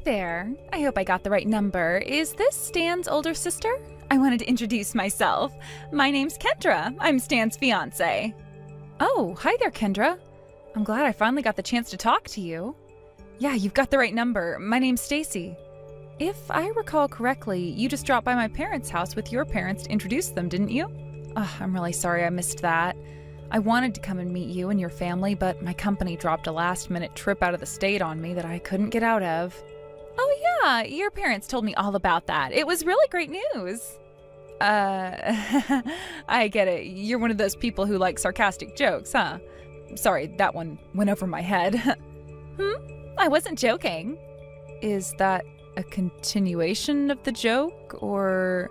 there. I hope I got the right number. Is this Stan's older sister? I wanted to introduce myself. My name's Kendra. I'm Stan's fiancée. Oh, hi there, Kendra. I'm glad I finally got the chance to talk to you. Yeah, you've got the right number. My name's Stacy. If I recall correctly, you just dropped by my parents' house with your parents to introduce them, didn't you? Oh, I'm really sorry I missed that. I wanted to come and meet you and your family, but my company dropped a last-minute trip out of the state on me that I couldn't get out of. Oh yeah, your parents told me all about that. It was really great news. I get it. You're one of those people who like sarcastic jokes, huh? Sorry, that one went over my head. I wasn't joking. Is that a continuation of the joke, or...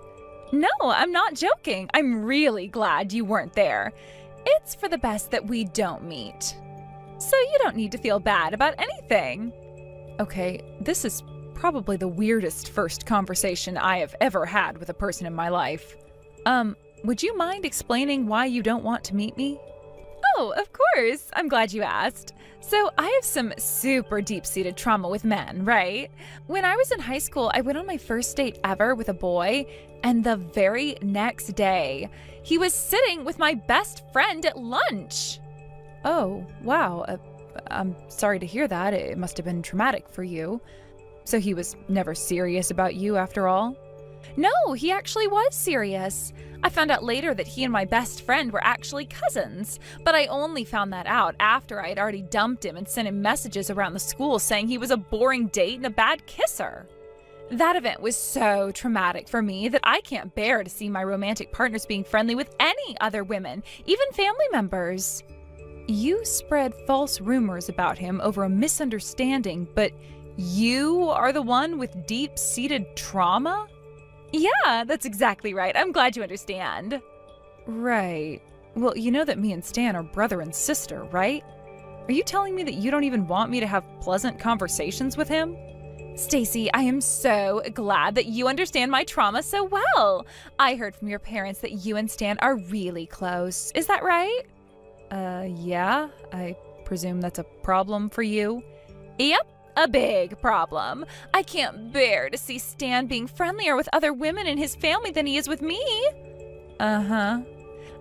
No, I'm not joking. I'm really glad you weren't there. It's for the best that we don't meet. So you don't need to feel bad about anything. Okay, this is probably the weirdest first conversation I have ever had with a person in my life. Would you mind explaining why you don't want to meet me? Oh, of course. I'm glad you asked. So I have some super deep-seated trauma with men, right? When I was in high school, I went on my first date ever with a boy, and the very next day, he was sitting with my best friend at lunch. Oh, wow. I'm sorry to hear that. It must have been traumatic for you. So he was never serious about you after all? No, he actually was serious. I found out later that he and my best friend were actually cousins, but I only found that out after I had already dumped him and sent him messages around the school saying he was a boring date and a bad kisser. That event was so traumatic for me that I can't bear to see my romantic partners being friendly with any other women, even family members. You spread false rumors about him over a misunderstanding, but you are the one with deep-seated trauma? Yeah, that's exactly right. I'm glad you understand. Right. Well, you know that me and Stan are brother and sister, right? Are you telling me that you don't even want me to have pleasant conversations with him? Stacy, I am so glad that you understand my trauma so well. I heard from your parents that you and Stan are really close. Is that right? Yeah. I presume that's a problem for you? Yep. A big problem. I can't bear to see Stan being friendlier with other women in his family than he is with me. Uh-huh.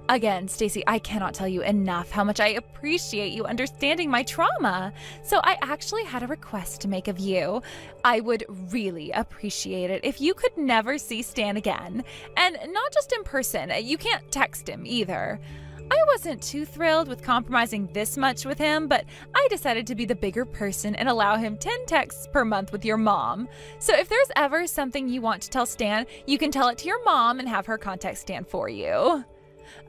Again, Stacy, I cannot tell you enough how much I appreciate you understanding my trauma. So I actually had a request to make of you. I would really appreciate it if you could never see Stan again. And not just in person. You can't text him either. I wasn't too thrilled with compromising this much with him, but I decided to be the bigger person and allow him 10 texts per month with your mom. So if there's ever something you want to tell Stan, you can tell it to your mom and have her contact Stan for you.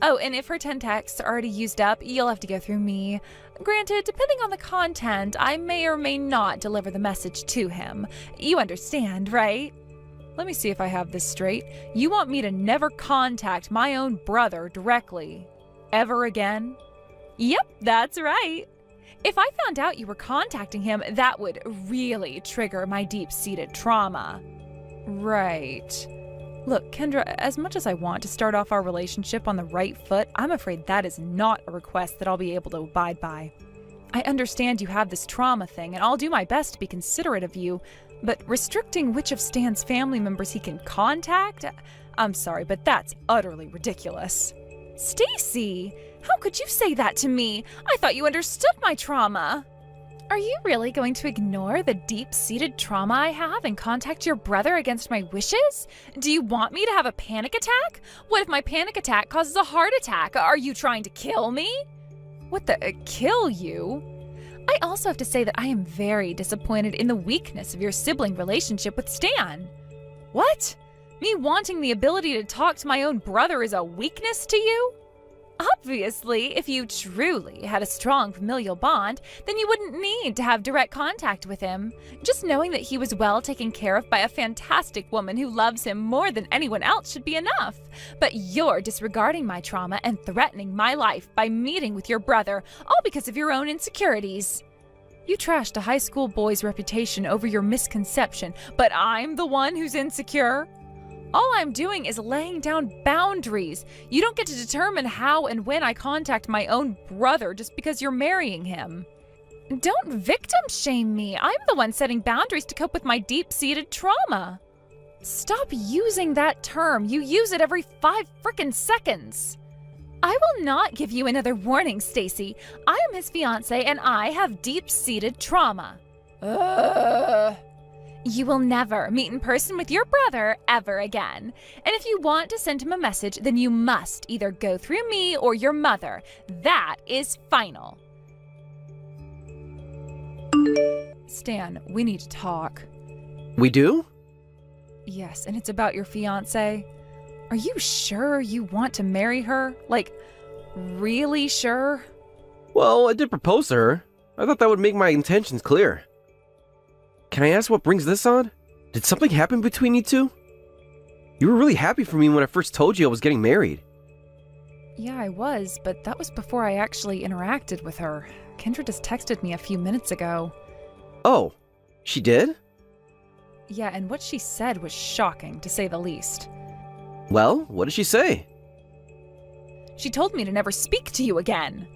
Oh, and if her 10 texts are already used up, you'll have to go through me. Granted, depending on the content, I may or may not deliver the message to him. You understand, right? Let me see if I have this straight. You want me to never contact my own brother directly ever again? Yep, that's right. If I found out you were contacting him, that would really trigger my deep-seated trauma. Right. Look, Kendra, as much as I want to start off our relationship on the right foot, I'm afraid that is not a request that I'll be able to abide by. I understand you have this trauma thing, and I'll do my best to be considerate of you, but restricting which of Stan's family members he can contact? I'm sorry, but that's utterly ridiculous. Stacy, how could you say that to me? I thought you understood my trauma. Are you really going to ignore the deep-seated trauma I have and contact your brother against my wishes? Do you want me to have a panic attack? What if my panic attack causes a heart attack? Are you trying to kill me? What the, kill you? I also have to say that I am very disappointed in the weakness of your sibling relationship with Stan. What? Me wanting the ability to talk to my own brother is a weakness to you? Obviously, if you truly had a strong familial bond, then you wouldn't need to have direct contact with him. Just knowing that he was well taken care of by a fantastic woman who loves him more than anyone else should be enough. But you're disregarding my trauma and threatening my life by meeting with your brother, all because of your own insecurities. You trashed a high school boy's reputation over your misconception, but I'm the one who's insecure? All I'm doing is laying down boundaries. You don't get to determine how and when I contact my own brother just because you're marrying him. Don't victim shame me. I'm the one setting boundaries to cope with my deep-seated trauma. Stop using that term. You use it every 5 frickin' seconds. I will not give you another warning, Stacy. I am his fiancée and I have deep-seated trauma. You will never meet in person with your brother ever again. And if you want to send him a message, then you must either go through me or your mother. That is final. Stan, we need to talk. We do? Yes, and it's about your fiancée. Are you sure you want to marry her? Like, really sure? Well, I did propose to her. I thought that would make my intentions clear. Can I ask what brings this on? Did something happen between you two? You were really happy for me when I first told you I was getting married. Yeah, I was, but that was before I actually interacted with her. Kendra just texted me a few minutes ago. Oh, she did? Yeah, and what she said was shocking, to say the least. Well, what did she say? She told me to never speak to you again.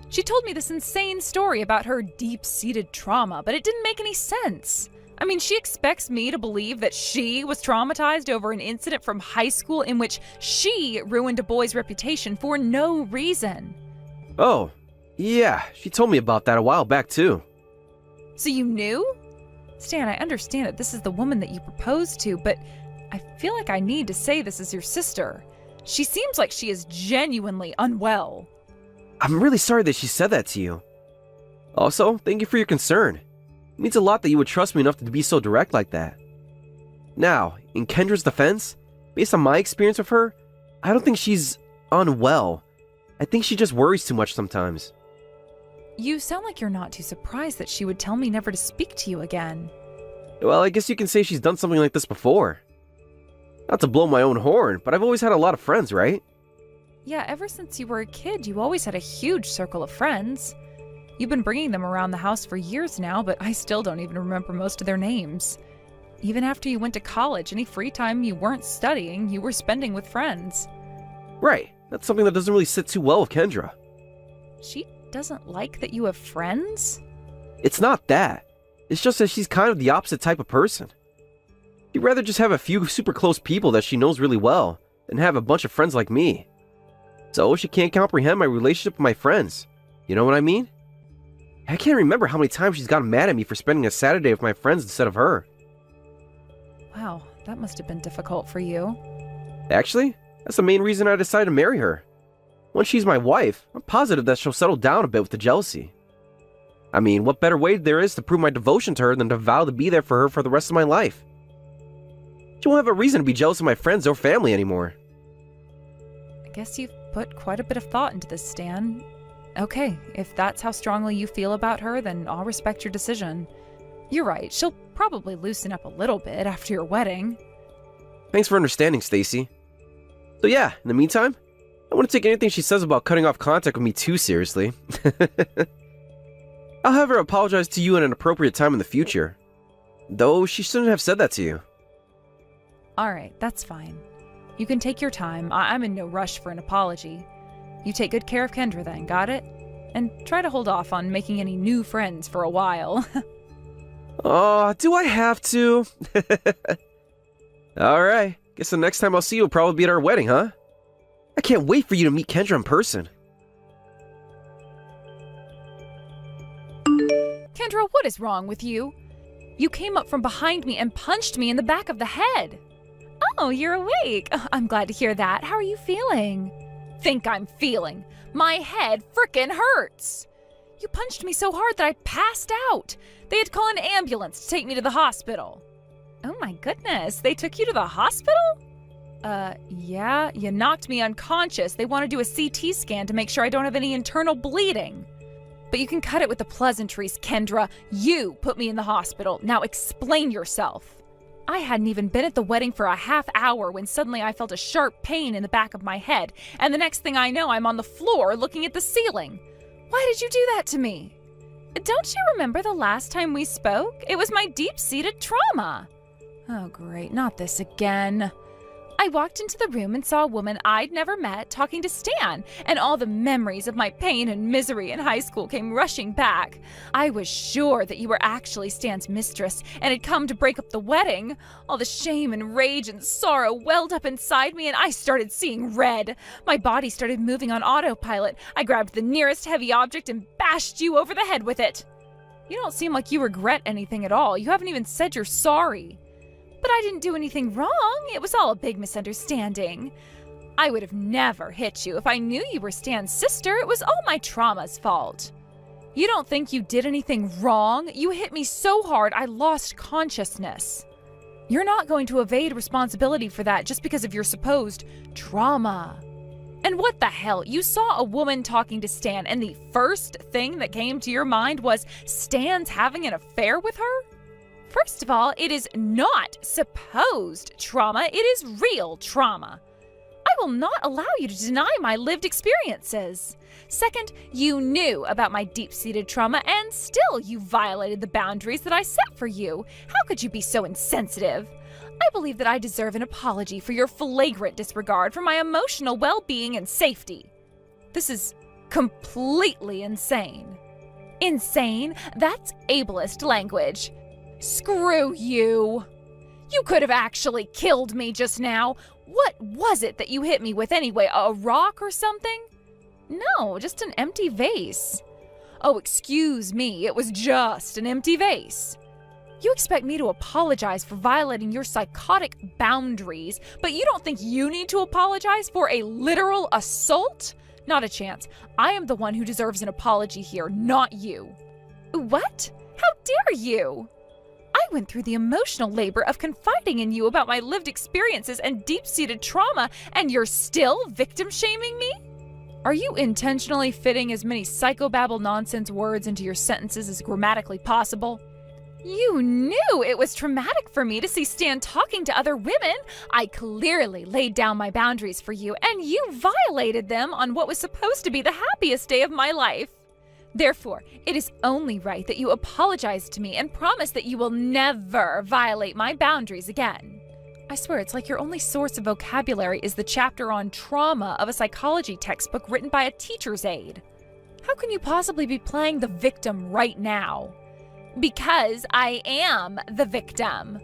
She told me this insane story about her deep-seated trauma, but it didn't make any sense. I mean, she expects me to believe that she was traumatized over an incident from high school in which she ruined a boy's reputation for no reason. Oh, yeah, she told me about that a while back too. So you knew? Stan, I understand that this is the woman that you proposed to, but I feel like I need to say this is your sister. She seems like she is genuinely unwell. I'm really sorry that she said that to you. Also, thank you for your concern. It means a lot that you would trust me enough to be so direct like that. Now, in Kendra's defense, based on my experience with her, I don't think she's unwell. I think she just worries too much sometimes. You sound like you're not too surprised that she would tell me never to speak to you again. Well, I guess you can say she's done something like this before. Not to blow my own horn, but I've always had a lot of friends, right? Yeah, ever since you were a kid, you always had a huge circle of friends. You've been bringing them around the house for years now, but I still don't even remember most of their names. Even after you went to college, any free time you weren't studying, you were spending with friends. Right, that's something that doesn't really sit too well with Kendra. She doesn't like that you have friends? It's not that. It's just that she's kind of the opposite type of person. She'd rather just have a few super close people that she knows really well than have a bunch of friends like me. So she can't comprehend my relationship with my friends. You know what I mean? I can't remember how many times she's gotten mad at me for spending a Saturday with my friends instead of her. Wow, that must have been difficult for you. Actually, that's the main reason I decided to marry her. Once she's my wife, I'm positive that she'll settle down a bit with the jealousy. I mean, what better way there is to prove my devotion to her than to vow to be there for her for the rest of my life? She won't have a reason to be jealous of my friends or family anymore. I guess you've put quite a bit of thought into this, Stan. Okay, if that's how strongly you feel about her, then I'll respect your decision. You're right, she'll probably loosen up a little bit after your wedding. Thanks for understanding, Stacy. So yeah, in the meantime, I wouldn't take anything she says about cutting off contact with me too seriously. I'll have her apologize to you at an appropriate time in the future. Though she shouldn't have said that to you. Alright, that's fine. You can take your time. I'm in no rush for an apology. You take good care of Kendra then, got it? And try to hold off on making any new friends for a while. Aw, do I have to? Alright, guess the next time I'll see you will probably be at our wedding, huh? I can't wait for you to meet Kendra in person. Kendra, what is wrong with you? You came up from behind me and punched me in the back of the head. Oh, you're awake. I'm glad to hear that. How are you feeling? Think I'm feeling? My head frickin' hurts. You punched me so hard that I passed out. They had to call an ambulance to take me to the hospital. Oh my goodness, they took you to the hospital? Yeah, you knocked me unconscious. They want to do a CT scan to make sure I don't have any internal bleeding. But you can cut it with the pleasantries, Kendra. You put me in the hospital. Now explain yourself. I hadn't even been at the wedding for a half hour when suddenly I felt a sharp pain in the back of my head, and the next thing I know, I'm on the floor looking at the ceiling. Why did you do that to me? Don't you remember the last time we spoke? It was my deep-seated trauma. Oh, great, not this again. I walked into the room and saw a woman I'd never met talking to Stan, and all the memories of my pain and misery in high school came rushing back. I was sure that you were actually Stan's mistress and had come to break up the wedding. All the shame and rage and sorrow welled up inside me, and I started seeing red. My body started moving on autopilot. I grabbed the nearest heavy object and bashed you over the head with it. You don't seem like you regret anything at all. You haven't even said you're sorry. But I didn't do anything wrong. It was all a big misunderstanding. I would have never hit you if I knew you were Stan's sister. It was all my trauma's fault. You don't think you did anything wrong? You hit me so hard I lost consciousness. You're not going to evade responsibility for that just because of your supposed trauma. And what the hell? You saw a woman talking to Stan, and the first thing that came to your mind was Stan's having an affair with her? First of all, it is not supposed trauma. It is real trauma. I will not allow you to deny my lived experiences. Second, you knew about my deep-seated trauma, and still you violated the boundaries that I set for you. How could you be so insensitive? I believe that I deserve an apology for your flagrant disregard for my emotional well-being and safety. This is completely insane. Insane? That's ableist language. Screw you. You could have actually killed me just now. What was it that you hit me with anyway? A rock or something? No, just an empty vase. Oh, excuse me, it was just an empty vase. You expect me to apologize for violating your psychotic boundaries, but you don't think you need to apologize for a literal assault? Not a chance. I am the one who deserves an apology here, not you. What? How dare you? I went through the emotional labor of confiding in you about my lived experiences and deep-seated trauma, and you're still victim-shaming me? Are you intentionally fitting as many psychobabble nonsense words into your sentences as grammatically possible? You knew it was traumatic for me to see Stan talking to other women. I clearly laid down my boundaries for you, and you violated them on what was supposed to be the happiest day of my life. Therefore, it is only right that you apologize to me and promise that you will never violate my boundaries again. I swear, it's like your only source of vocabulary is the chapter on trauma of a psychology textbook written by a teacher's aide. How can you possibly be playing the victim right now? Because I am the victim.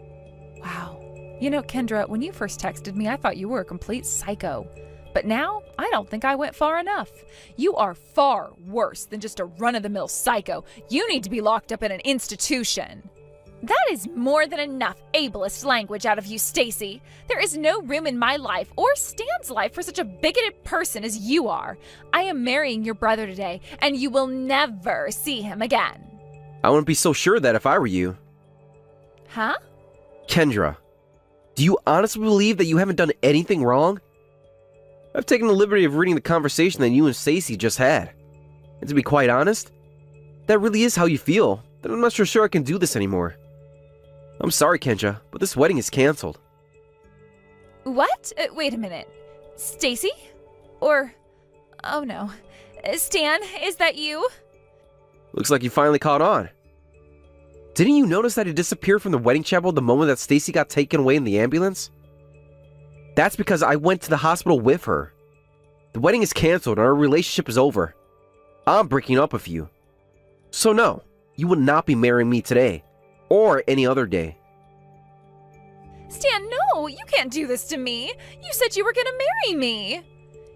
Wow. You know, Kendra, when you first texted me, I thought you were a complete psycho. But now, I don't think I went far enough. You are far worse than just a run-of-the-mill psycho. You need to be locked up in an institution. That is more than enough ableist language out of you, Stacy. There is no room in my life or Stan's life for such a bigoted person as you are. I am marrying your brother today, and you will never see him again. I wouldn't be so sure that if I were you. Huh? Kendra, do you honestly believe that you haven't done anything wrong? I've taken the liberty of reading the conversation that you and Stacy just had. And to be quite honest, that really is how you feel. Then I'm not sure I can do this anymore. I'm sorry, Kendra, but this wedding is canceled. What? Wait a minute. Stacy? Or... oh no. Stan, is that you? Looks like you finally caught on. Didn't you notice that he disappeared from the wedding chapel the moment that Stacy got taken away in the ambulance? That's because I went to the hospital with her. The wedding is canceled and our relationship is over. I'm breaking up with you. So no, you will not be marrying me today. Or any other day. Stan, no! You can't do this to me! You said you were gonna marry me!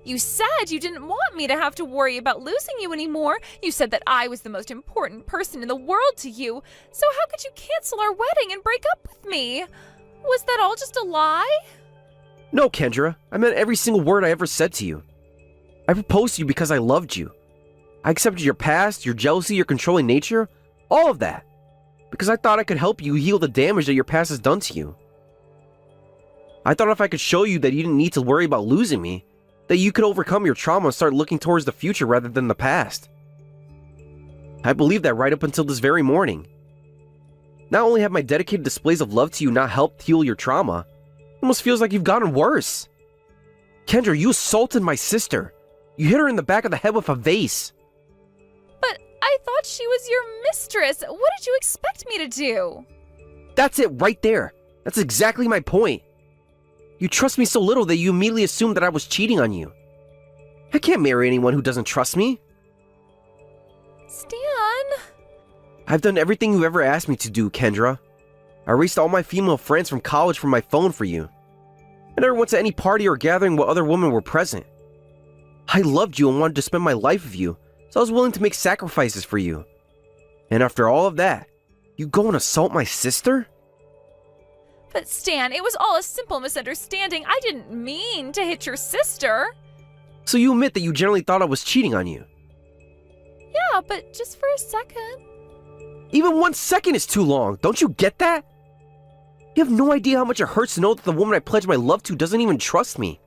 You said you didn't want me to have to worry about losing you anymore. You said that I was the most important person in the world to you. So how could you cancel our wedding and break up with me? Was that all just a lie? No, Kendra. I meant every single word I ever said to you. I proposed to you because I loved you. I accepted your past, your jealousy, your controlling nature, all of that. Because I thought I could help you heal the damage that your past has done to you. I thought if I could show you that you didn't need to worry about losing me, that you could overcome your trauma and start looking towards the future rather than the past. I believed that right up until this very morning. Not only have my dedicated displays of love to you not helped heal your trauma, it almost feels like you've gotten worse. Kendra, you assaulted my sister. You hit her in the back of the head with a vase. But I thought she was your mistress. What did you expect me to do? That's it right there. That's exactly my point. You trust me so little that you immediately assumed that I was cheating on you. I can't marry anyone who doesn't trust me. Stan! I've done everything you ever asked me to do, Kendra. I erased all my female friends from college from my phone for you. I never went to any party or gathering where other women were present. I loved you and wanted to spend my life with you, so I was willing to make sacrifices for you. And after all of that, you go and assault my sister? But Stan, it was all a simple misunderstanding. I didn't mean to hit your sister. So you admit that you generally thought I was cheating on you? Yeah, but just for a second. Even 1 second is too long, don't you get that? You have no idea how much it hurts to know that the woman I pledged my love to doesn't even trust me.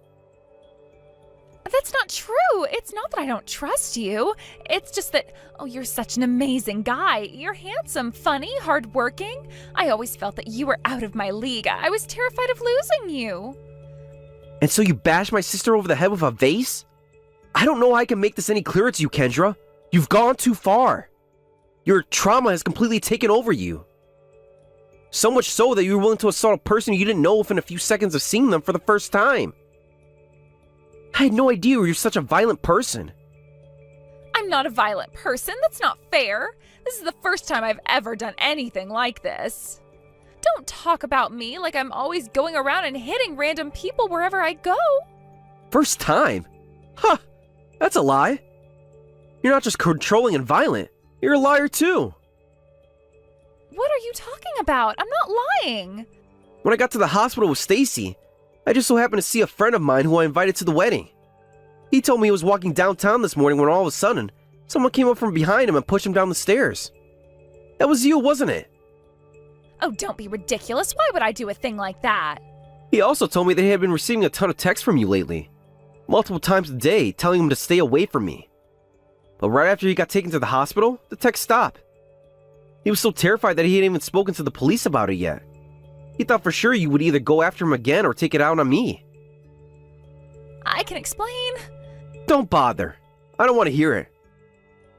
That's not true. It's not that I don't trust you. It's just that, oh, you're such an amazing guy. You're handsome, funny, hardworking. I always felt that you were out of my league. I was terrified of losing you. And so you bash my sister over the head with a vase? I don't know how I can make this any clearer to you, Kendra. You've gone too far. Your trauma has completely taken over you. So much so that you were willing to assault a person you didn't know within a few seconds of seeing them for the first time. I had no idea you're such a violent person. I'm not a violent person. That's not fair. This is the first time I've ever done anything like this. Don't talk about me like I'm always going around and hitting random people wherever I go. First time? Huh, that's a lie. You're not just controlling and violent. You're a liar too. What are you talking about? I'm not lying. When I got to the hospital with Stacy, I just so happened to see a friend of mine who I invited to the wedding. He told me he was walking downtown this morning when all of a sudden, someone came up from behind him and pushed him down the stairs. That was you, wasn't it? Oh, don't be ridiculous. Why would I do a thing like that? He also told me that he had been receiving a ton of texts from you lately. Multiple times a day, telling him to stay away from me. But right after he got taken to the hospital, the text stopped. He was so terrified that he hadn't even spoken to the police about it yet. He thought for sure you would either go after him again or take it out on me. I can explain. Don't bother. I don't want to hear it.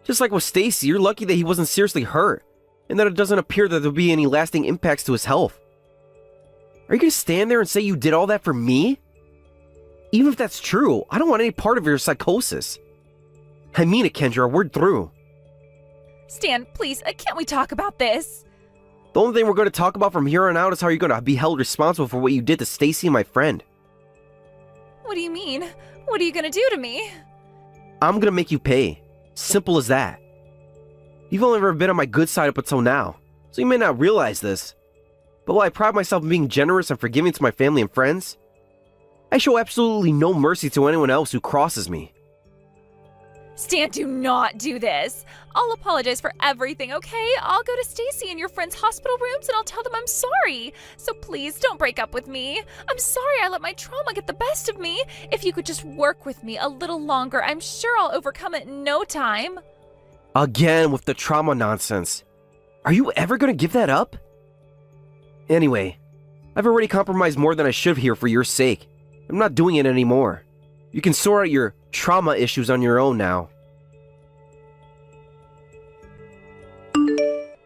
Just like with Stacy, you're lucky that he wasn't seriously hurt, and that it doesn't appear that there'll be any lasting impacts to his health. Are you going to stand there and say you did all that for me? Even if that's true, I don't want any part of your psychosis. I mean it, Kendra, we're through. Stan, please, can't we talk about this? The only thing we're going to talk about from here on out is how you're going to be held responsible for what you did to Stacy and my friend. What do you mean? What are you going to do to me? I'm going to make you pay. Simple as that. You've only ever been on my good side up until now, so you may not realize this. But while I pride myself in being generous and forgiving to my family and friends, I show absolutely no mercy to anyone else who crosses me. Stan, do not do this. I'll apologize for everything, okay? I'll go to Stacy and your friend's hospital rooms and I'll tell them I'm sorry. So please don't break up with me. I'm sorry I let my trauma get the best of me. If you could just work with me a little longer, I'm sure I'll overcome it in no time. Again with the trauma nonsense. Are you ever going to give that up? Anyway, I've already compromised more than I should here for your sake. I'm not doing it anymore. You can sort out your trauma issues on your own now.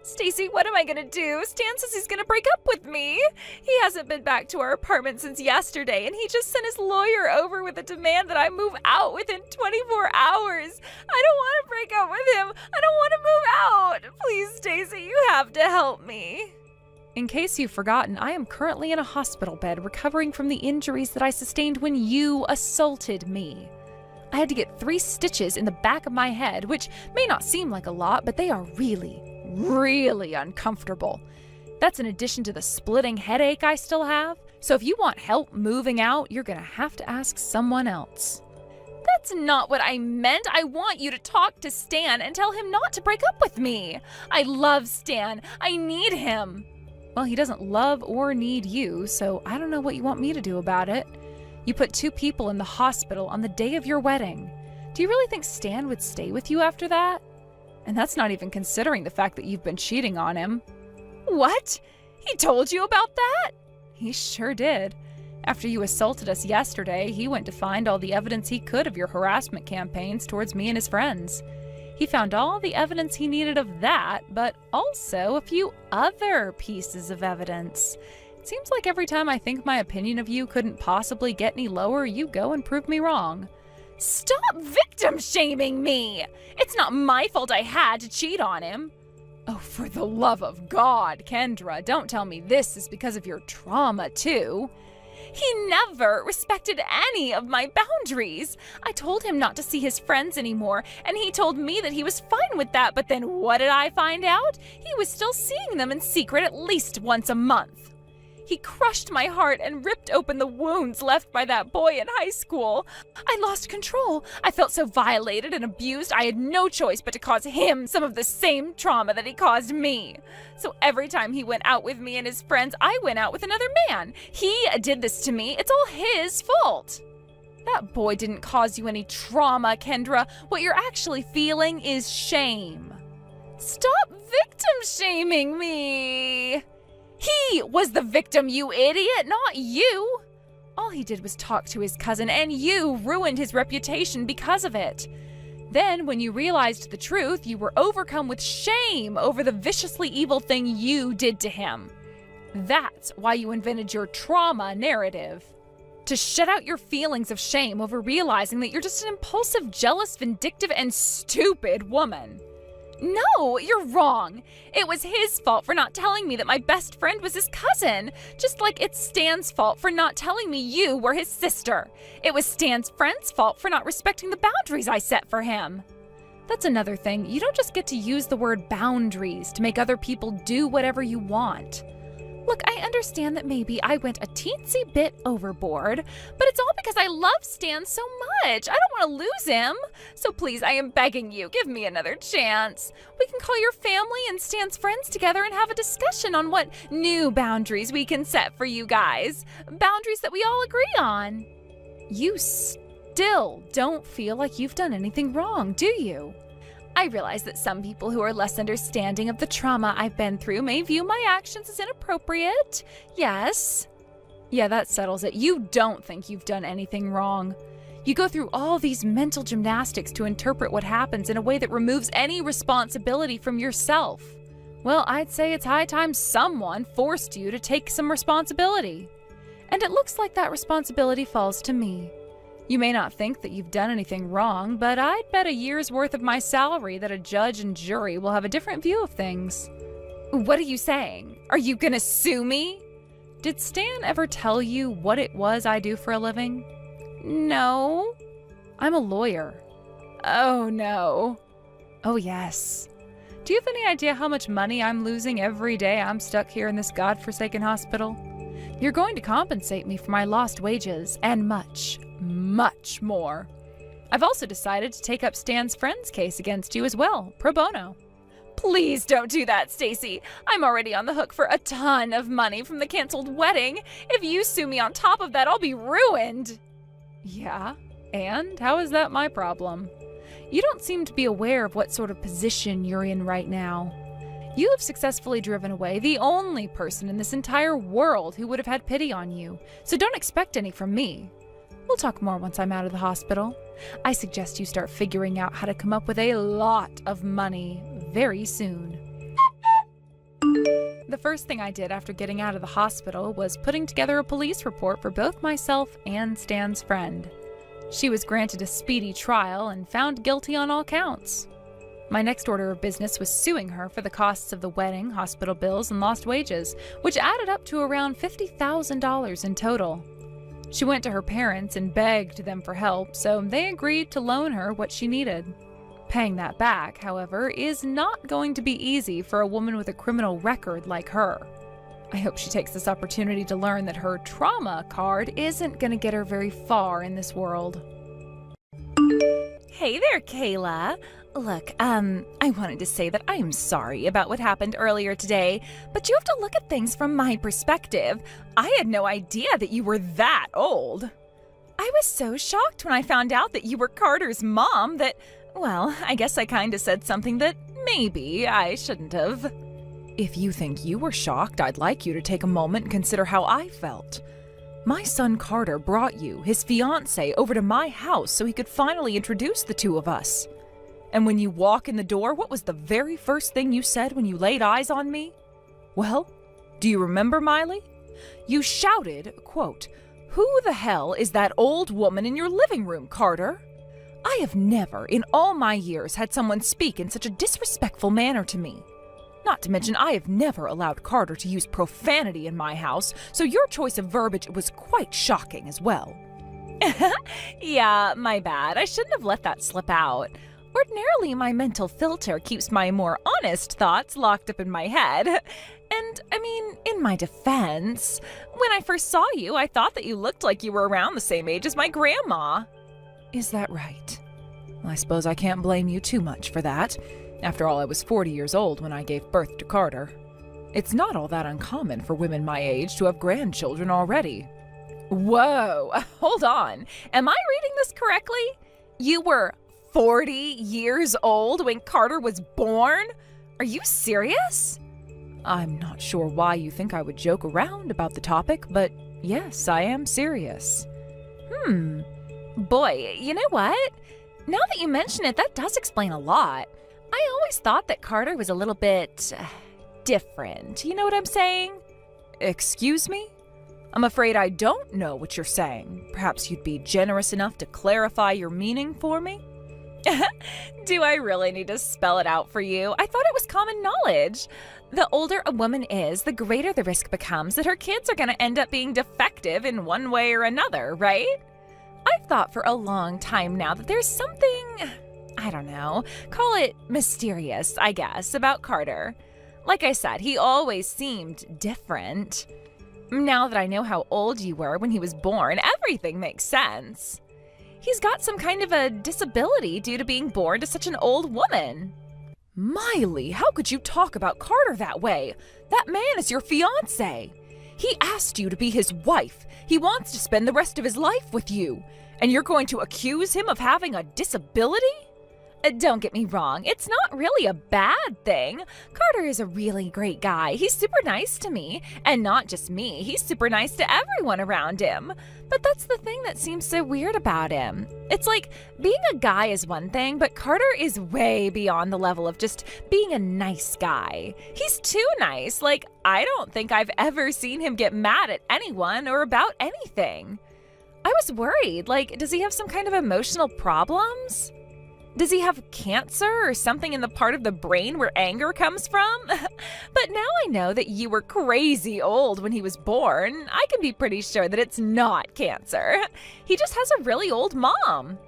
Stacy, what am I gonna do? Stan says he's gonna break up with me. He hasn't been back to our apartment since yesterday, and he just sent his lawyer over with a demand that I move out within 24 hours. I don't want to break up with him. I don't want to move out. Please, Stacy, you have to help me. In case you've forgotten, I am currently in a hospital bed recovering from the injuries that I sustained when you assaulted me. I had to get 3 stitches in the back of my head, which may not seem like a lot, but they are really, really uncomfortable. That's in addition to the splitting headache I still have. So if you want help moving out, you're gonna have to ask someone else. That's not what I meant. I want you to talk to Stan and tell him not to break up with me. I love Stan. I need him. Well, he doesn't love or need you, so I don't know what you want me to do about it. You put 2 people in the hospital on the day of your wedding. Do you really think Stan would stay with you after that? And that's not even considering the fact that you've been cheating on him. What? He told you about that? He sure did. After you assaulted us yesterday, he went to find all the evidence he could of your harassment campaigns towards me and his friends. He found all the evidence he needed of that, but also a few other pieces of evidence. Seems like every time I think my opinion of you couldn't possibly get any lower, you go and prove me wrong. Stop victim shaming me! It's not my fault I had to cheat on him. Oh, for the love of God, Kendra, don't tell me this is because of your trauma, too. He never respected any of my boundaries. I told him not to see his friends anymore, and he told me that he was fine with that, but then what did I find out? He was still seeing them in secret at least once a month. He crushed my heart and ripped open the wounds left by that boy in high school. I lost control. I felt so violated and abused, I had no choice but to cause him some of the same trauma that he caused me. So every time he went out with me and his friends, I went out with another man. He did this to me. It's all his fault. That boy didn't cause you any trauma, Kendra. What you're actually feeling is shame. Stop victim shaming me. He was the victim, you idiot, not you. All he did was talk to his cousin, and you ruined his reputation because of it. Then, when you realized the truth, you were overcome with shame over the viciously evil thing you did to him. That's why you invented your trauma narrative. To shut out your feelings of shame over realizing that you're just an impulsive, jealous, vindictive, and stupid woman. No, you're wrong. It was his fault for not telling me that my best friend was his cousin, just like it's Stan's fault for not telling me you were his sister. It was Stan's friend's fault for not respecting the boundaries I set for him. That's another thing. You don't just get to use the word boundaries to make other people do whatever you want. Look, I understand that maybe I went a teensy bit overboard, but it's all because I love Stan so much. I don't want to lose him. So please, I am begging you, give me another chance. We can call your family and Stan's friends together and have a discussion on what new boundaries we can set for you guys. Boundaries that we all agree on. You still don't feel like you've done anything wrong, do you? I realize that some people who are less understanding of the trauma I've been through may view my actions as inappropriate. Yes. Yeah, that settles it. You don't think you've done anything wrong. You go through all these mental gymnastics to interpret what happens in a way that removes any responsibility from yourself. Well, I'd say it's high time someone forced you to take some responsibility. And it looks like that responsibility falls to me. You may not think that you've done anything wrong, but I'd bet a year's worth of my salary that a judge and jury will have a different view of things. What are you saying? Are you gonna sue me? Did Stan ever tell you what it was I do for a living? No. I'm a lawyer. Oh, no. Oh, yes. Do you have any idea how much money I'm losing every day I'm stuck here in this godforsaken hospital? You're going to compensate me for my lost wages and much more. I've also decided to take up Stan's friend's case against you as well, pro bono. Please don't do that, Stacy. I'm already on the hook for a ton of money from the canceled wedding. If you sue me on top of that, I'll be ruined. Yeah? And how is that my problem? You don't seem to be aware of what sort of position you're in right now. You have successfully driven away the only person in this entire world who would have had pity on you, so don't expect any from me. We'll talk more once I'm out of the hospital. I suggest you start figuring out how to come up with a lot of money very soon. The first thing I did after getting out of the hospital was putting together a police report for both myself and Stan's friend. She was granted a speedy trial and found guilty on all counts. My next order of business was suing her for the costs of the wedding, hospital bills, and lost wages, which added up to around $50,000 in total. She went to her parents and begged them for help, so they agreed to loan her what she needed. Paying that back, however, is not going to be easy for a woman with a criminal record like her. I hope she takes this opportunity to learn that her trauma card isn't going to get her very far in this world. Hey there, Kayla. Look, I wanted to say that I am sorry about what happened earlier today, but you have to look at things from my perspective. I had no idea that you were that old. I was so shocked when I found out that you were Carter's mom that, well, I guess I kinda said something that maybe I shouldn't have. If you think you were shocked, I'd like you to take a moment and consider how I felt. My son Carter brought you, his fiancée, over to my house so he could finally introduce the two of us. And when you walk in the door, what was the very first thing you said when you laid eyes on me? Well, do you remember, Miley? You shouted, quote, "Who the hell is that old woman in your living room, Carter?" I have never, in all my years, had someone speak in such a disrespectful manner to me. Not to mention, I have never allowed Carter to use profanity in my house, so your choice of verbiage was quite shocking as well. Yeah, my bad. I shouldn't have let that slip out. Ordinarily, my mental filter keeps my more honest thoughts locked up in my head. And, I mean, in my defense, when I first saw you, I thought that you looked like you were around the same age as my grandma. Is that right? I suppose I can't blame you too much for that. After all, I was 40 years old when I gave birth to Carter. It's not all that uncommon for women my age to have grandchildren already. Whoa, hold on. Am I reading this correctly? You were 40 years old when Carter was born? Are you serious? I'm not sure why you think I would joke around about the topic, but yes, I am serious. Boy, you know what? Now that you mention it, that does explain a lot. I always thought that Carter was a little bit different. You know what I'm saying? Excuse me? I'm afraid I don't know what you're saying. Perhaps you'd be generous enough to clarify your meaning for me? Do I really need to spell it out for you? I thought it was common knowledge. The older a woman is, the greater the risk becomes that her kids are going to end up being defective in one way or another, right? I've thought for a long time now that there's something, I don't know, call it mysterious, I guess, about Carter. Like I said, he always seemed different. Now that I know how old you were when he was born, everything makes sense. He's got some kind of a disability due to being born to such an old woman. Miley, how could you talk about Carter that way? That man is your fiancé. He asked you to be his wife. He wants to spend the rest of his life with you. And you're going to accuse him of having a disability? Don't get me wrong, it's not really a bad thing. Carter is a really great guy. He's super nice to me. And not just me, he's super nice to everyone around him. But that's the thing that seems so weird about him. It's like, being a guy is one thing, but Carter is way beyond the level of just being a nice guy. He's too nice. Like, I don't think I've ever seen him get mad at anyone or about anything. I was worried, like, does he have some kind of emotional problems? Does he have cancer or something in the part of the brain where anger comes from? But now I know that you were crazy old when he was born. I can be pretty sure that it's not cancer. He just has a really old mom.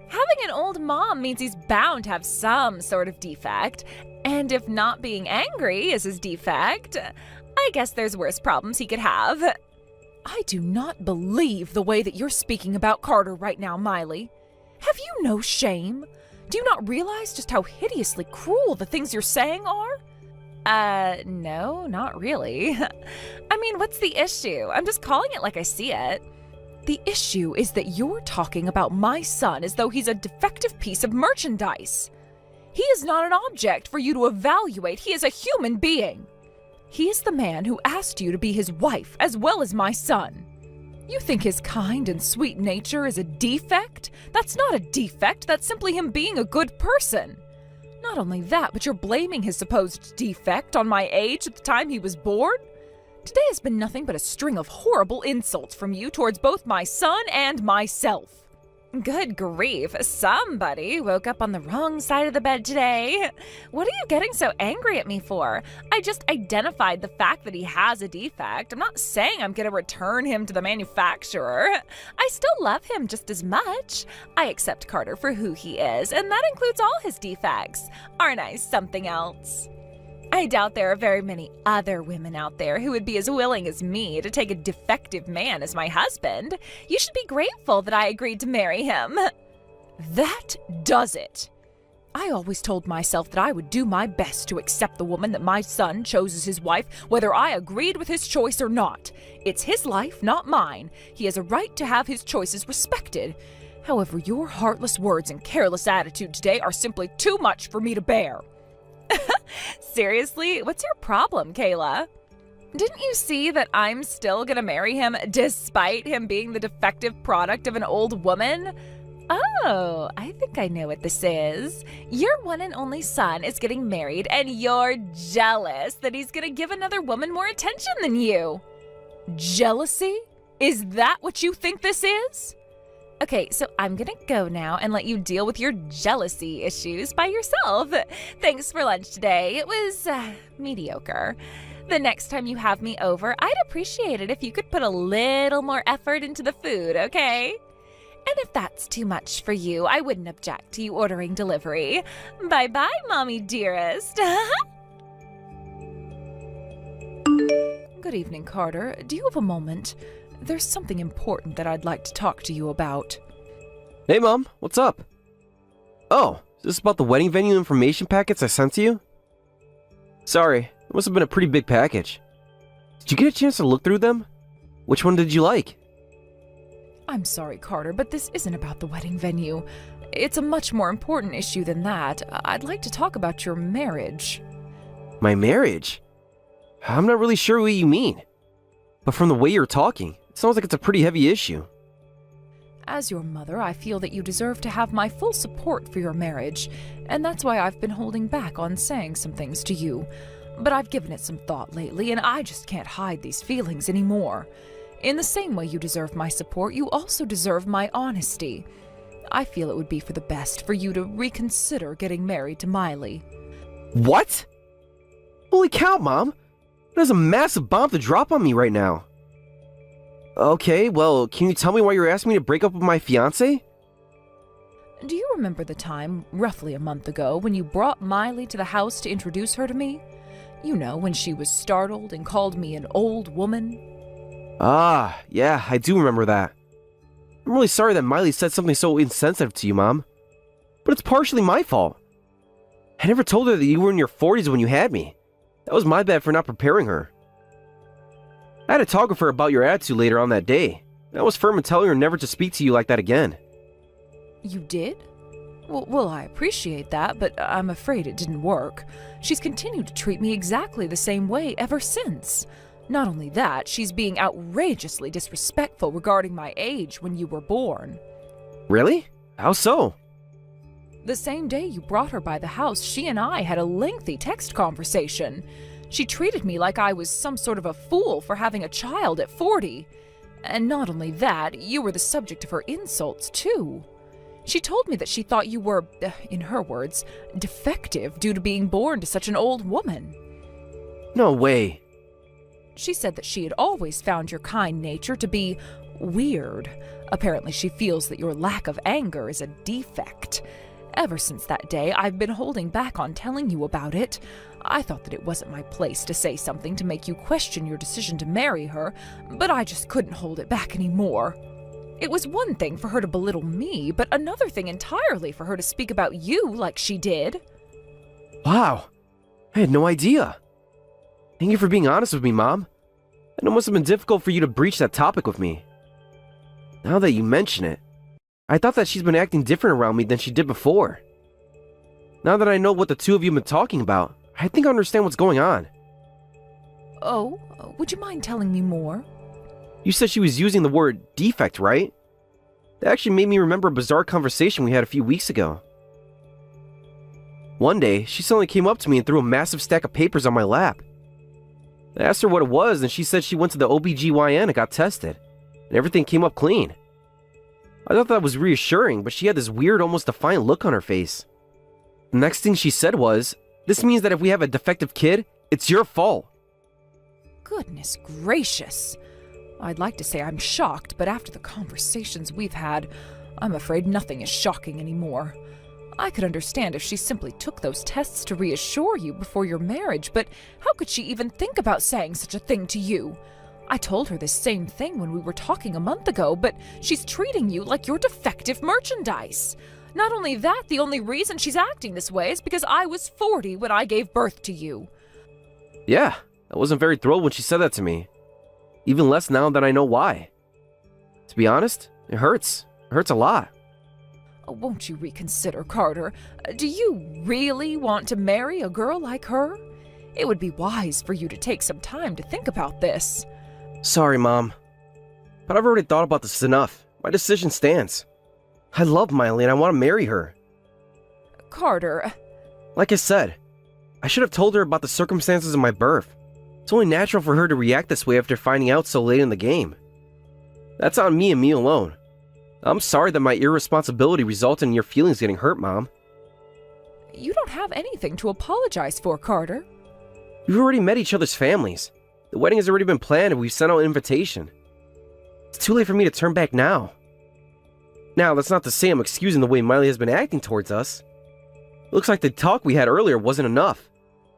Having an old mom means he's bound to have some sort of defect. And if not being angry is his defect, I guess there's worse problems he could have. I do not believe the way that you're speaking about Carter right now, Miley. Have you no shame? Do you not realize just how hideously cruel the things you're saying are? No, not really. I mean, what's the issue? I'm just calling it like I see it. The issue is that you're talking about my son as though he's a defective piece of merchandise. He is not an object for you to evaluate. He is a human being. He is the man who asked you to be his wife as well as my son. You think his kind and sweet nature is a defect? That's not a defect, that's simply him being a good person. Not only that, but you're blaming his supposed defect on my age at the time he was born? Today has been nothing but a string of horrible insults from you towards both my son and myself. Good grief, somebody woke up on the wrong side of the bed today. What are you getting so angry at me for? I just identified the fact that he has a defect. I'm not saying I'm going to return him to the manufacturer. I still love him just as much. I accept Carter for who he is, and that includes all his defects. Aren't I something else? I doubt there are very many other women out there who would be as willing as me to take a defective man as my husband. You should be grateful that I agreed to marry him. That does it. I always told myself that I would do my best to accept the woman that my son chose as his wife, whether I agreed with his choice or not. It's his life, not mine. He has a right to have his choices respected. However, your heartless words and careless attitude today are simply too much for me to bear. Seriously? What's your problem, Kayla? Didn't you see that I'm still gonna marry him despite him being the defective product of an old woman? Oh, I think I know what this is. Your one and only son is getting married and you're jealous that he's gonna give another woman more attention than you. Jealousy? Is that what you think this is? Okay, so I'm gonna go now and let you deal with your jealousy issues by yourself. Thanks for lunch today. It was mediocre. The next time you have me over, I'd appreciate it if you could put a little more effort into the food, okay? And if that's too much for you, I wouldn't object to you ordering delivery. Bye-bye, mommy dearest. Good evening, Carter. Do you have a moment? There's something important that I'd like to talk to you about. Hey, Mom. What's up? Oh, is this about the wedding venue information packets I sent to you? Sorry, it must have been a pretty big package. Did you get a chance to look through them? Which one did you like? I'm sorry, Carter, but this isn't about the wedding venue. It's a much more important issue than that. I'd like to talk about your marriage. My marriage? I'm not really sure what you mean. But from the way you're talking, it sounds like it's a pretty heavy issue. As your mother, I feel that you deserve to have my full support for your marriage, and that's why I've been holding back on saying some things to you. But I've given it some thought lately, and I just can't hide these feelings anymore. In the same way you deserve my support, you also deserve my honesty. I feel it would be for the best for you to reconsider getting married to Miley. What? Holy cow, Mom! That is a massive bomb to drop on me right now. Okay, well, can you tell me why you're asking me to break up with my fiancé? Do you remember the time, roughly a month ago, when you brought Miley to the house to introduce her to me? You know, when she was startled and called me an old woman? Ah, yeah, I do remember that. I'm really sorry that Miley said something so insensitive to you, Mom. But it's partially my fault. I never told her that you were in your 40s when you had me. That was my bad for not preparing her. I had to talk with her about your attitude later on that day. I was firm in telling her never to speak to you like that again. You did? Well, I appreciate that, but I'm afraid it didn't work. She's continued to treat me exactly the same way ever since. Not only that, she's being outrageously disrespectful regarding my age when you were born. Really? How so? The same day you brought her by the house, she and I had a lengthy text conversation. She treated me like I was some sort of a fool for having a child at 40. And not only that, you were the subject of her insults, too. She told me that she thought you were, in her words, defective due to being born to such an old woman. No way. She said that she had always found your kind nature to be weird. Apparently she feels that your lack of anger is a defect. Ever since that day, I've been holding back on telling you about it. I thought that it wasn't my place to say something to make you question your decision to marry her, but I just couldn't hold it back anymore. It was one thing for her to belittle me, but another thing entirely for her to speak about you like she did. Wow. I had no idea. Thank you for being honest with me, Mom. I know it must have been difficult for you to breach that topic with me. Now that you mention it, I thought that she's been acting different around me than she did before. Now that I know what the two of you have been talking about, I think I understand what's going on. Oh, would you mind telling me more? You said she was using the word defect, right? That actually made me remember a bizarre conversation we had a few weeks ago. One day, she suddenly came up to me and threw a massive stack of papers on my lap. I asked her what it was, and she said she went to the OBGYN and got tested, and everything came up clean. I thought that was reassuring, but she had this weird, almost defiant look on her face. The next thing she said was, "This means that if we have a defective kid, it's your fault." Goodness gracious. I'd like to say I'm shocked, but after the conversations we've had, I'm afraid nothing is shocking anymore. I could understand if she simply took those tests to reassure you before your marriage, but how could she even think about saying such a thing to you? I told her this same thing when we were talking a month ago, but she's treating you like you're defective merchandise. Not only that, the only reason she's acting this way is because I was 40 when I gave birth to you. Yeah, I wasn't very thrilled when she said that to me. Even less now that I know why. To be honest, it hurts. It hurts a lot. Won't you reconsider, Carter? Do you really want to marry a girl like her? It would be wise for you to take some time to think about this. Sorry, Mom. But I've already thought about this enough. My decision stands. I love Miley and I want to marry her. Carter. Like I said, I should have told her about the circumstances of my birth. It's only natural for her to react this way after finding out so late in the game. That's on me and me alone. I'm sorry that my irresponsibility resulted in your feelings getting hurt, Mom. You don't have anything to apologize for, Carter. We've already met each other's families. The wedding has already been planned and we've sent out an invitation. It's too late for me to turn back now. Now, that's not to say I'm excusing the way Miley has been acting towards us. It looks like the talk we had earlier wasn't enough.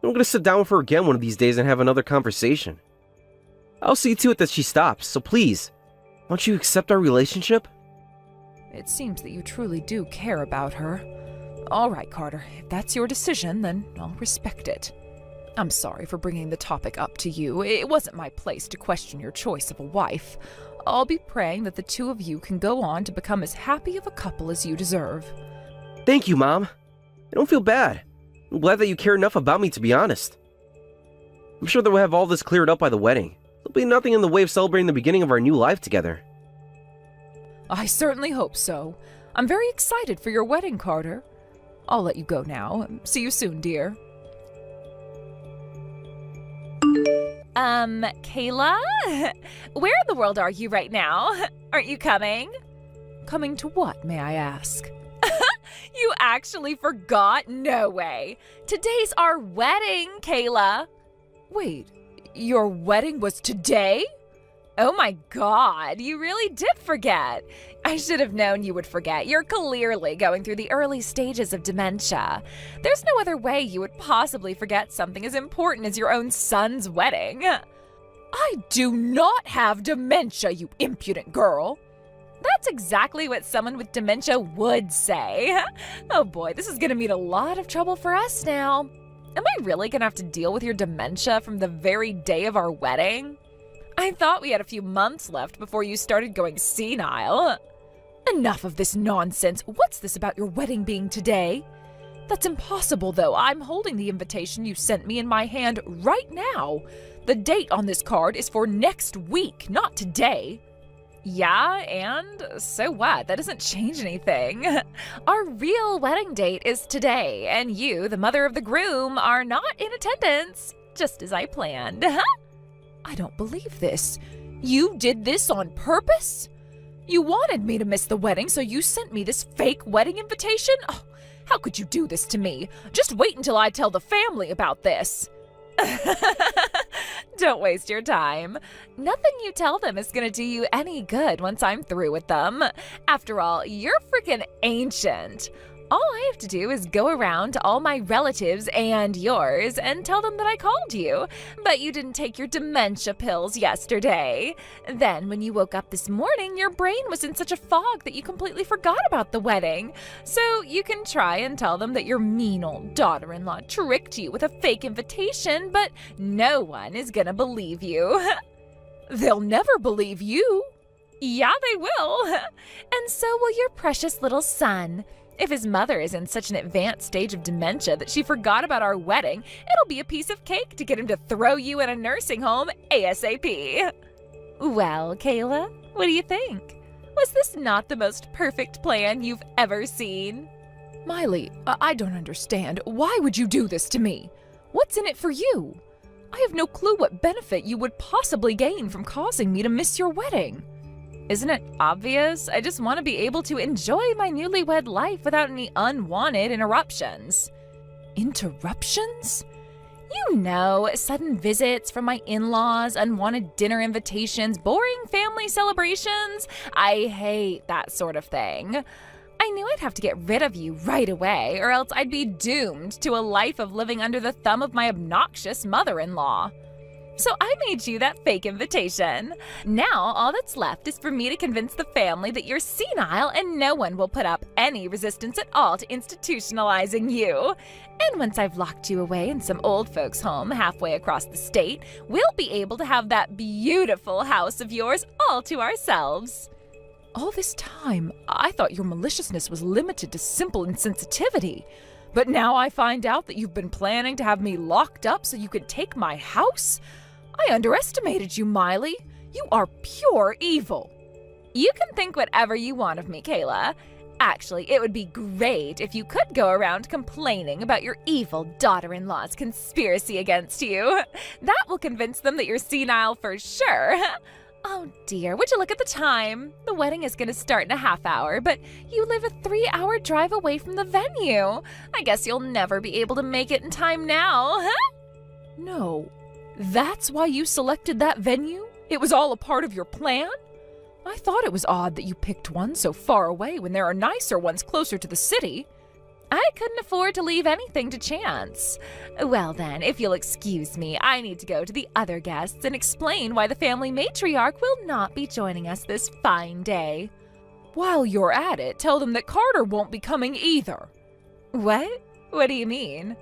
I'm gonna sit down with her again one of these days and have another conversation. I'll see to it that she stops, so please, won't you accept our relationship? It seems that you truly do care about her. All right, Carter, if that's your decision, then I'll respect it. I'm sorry for bringing the topic up to you. It wasn't my place to question your choice of a wife. I'll be praying that the two of you can go on to become as happy of a couple as you deserve. Thank you, Mom. I don't feel bad. I'm glad that you care enough about me, to be honest. I'm sure that we'll have all this cleared up by the wedding. There'll be nothing in the way of celebrating the beginning of our new life together. I certainly hope so. I'm very excited for your wedding, Carter. I'll let you go now. See you soon, dear. Kayla? Where in the world are you right now? Aren't you coming? Coming to what, may I ask? You actually forgot? No way. Today's our wedding, Kayla. Wait, your wedding was today? Oh my God, you really did forget. I should have known you would forget. You're clearly going through the early stages of dementia. There's no other way you would possibly forget something as important as your own son's wedding. I do not have dementia, you impudent girl. That's exactly what someone with dementia would say. Oh boy, this is gonna mean a lot of trouble for us now. Am I really gonna have to deal with your dementia from the very day of our wedding? I thought we had a few months left before you started going senile. Enough of this nonsense. What's this about your wedding being today? That's impossible, though. I'm holding the invitation you sent me in my hand right now. The date on this card is for next week, not today. Yeah, and so what? That doesn't change anything. Our real wedding date is today, and you, the mother of the groom, are not in attendance, just as I planned. I don't believe this. You did this on purpose? You wanted me to miss the wedding, so you sent me this fake wedding invitation? Oh, how could you do this to me? Just wait until I tell the family about this. Don't waste your time. Nothing you tell them is gonna do you any good once I'm through with them. After all, you're freaking ancient. All I have to do is go around to all my relatives and yours and tell them that I called you, but you didn't take your dementia pills yesterday. Then when you woke up this morning, your brain was in such a fog that you completely forgot about the wedding. So you can try and tell them that your mean old daughter-in-law tricked you with a fake invitation, but no one is gonna believe you. They'll never believe you. Yeah, they will. And so will your precious little son. If his mother is in such an advanced stage of dementia that she forgot about our wedding, it'll be a piece of cake to get him to throw you in a nursing home ASAP. Well, Kayla, what do you think? Was this not the most perfect plan you've ever seen? Miley, I don't understand. Why would you do this to me? What's in it for you? I have no clue what benefit you would possibly gain from causing me to miss your wedding. Isn't it obvious? I just want to be able to enjoy my newlywed life without any unwanted interruptions. Interruptions? You know, sudden visits from my in-laws, unwanted dinner invitations, boring family celebrations. I hate that sort of thing. I knew I'd have to get rid of you right away, or else I'd be doomed to a life of living under the thumb of my obnoxious mother-in-law. So I made you that fake invitation. Now all that's left is for me to convince the family that you're senile and no one will put up any resistance at all to institutionalizing you. And once I've locked you away in some old folks' home halfway across the state, we'll be able to have that beautiful house of yours all to ourselves. All this time, I thought your maliciousness was limited to simple insensitivity. But now I find out that you've been planning to have me locked up so you could take my house? I underestimated you, Miley. You are pure evil. You can think whatever you want of me, Kayla. Actually, it would be great if you could go around complaining about your evil daughter-in-law's conspiracy against you. That will convince them that you're senile for sure. Oh dear, would you look at the time? The wedding is going to start in a half hour, but you live a 3-hour drive away from the venue. I guess you'll never be able to make it in time now, huh? No, that's why you selected that venue? It was all a part of your plan? I thought it was odd that you picked one so far away when there are nicer ones closer to the city. I couldn't afford to leave anything to chance. Well then, if you'll excuse me, I need to go to the other guests and explain why the family matriarch will not be joining us this fine day. While you're at it, tell them that Carter won't be coming either. What? What do you mean?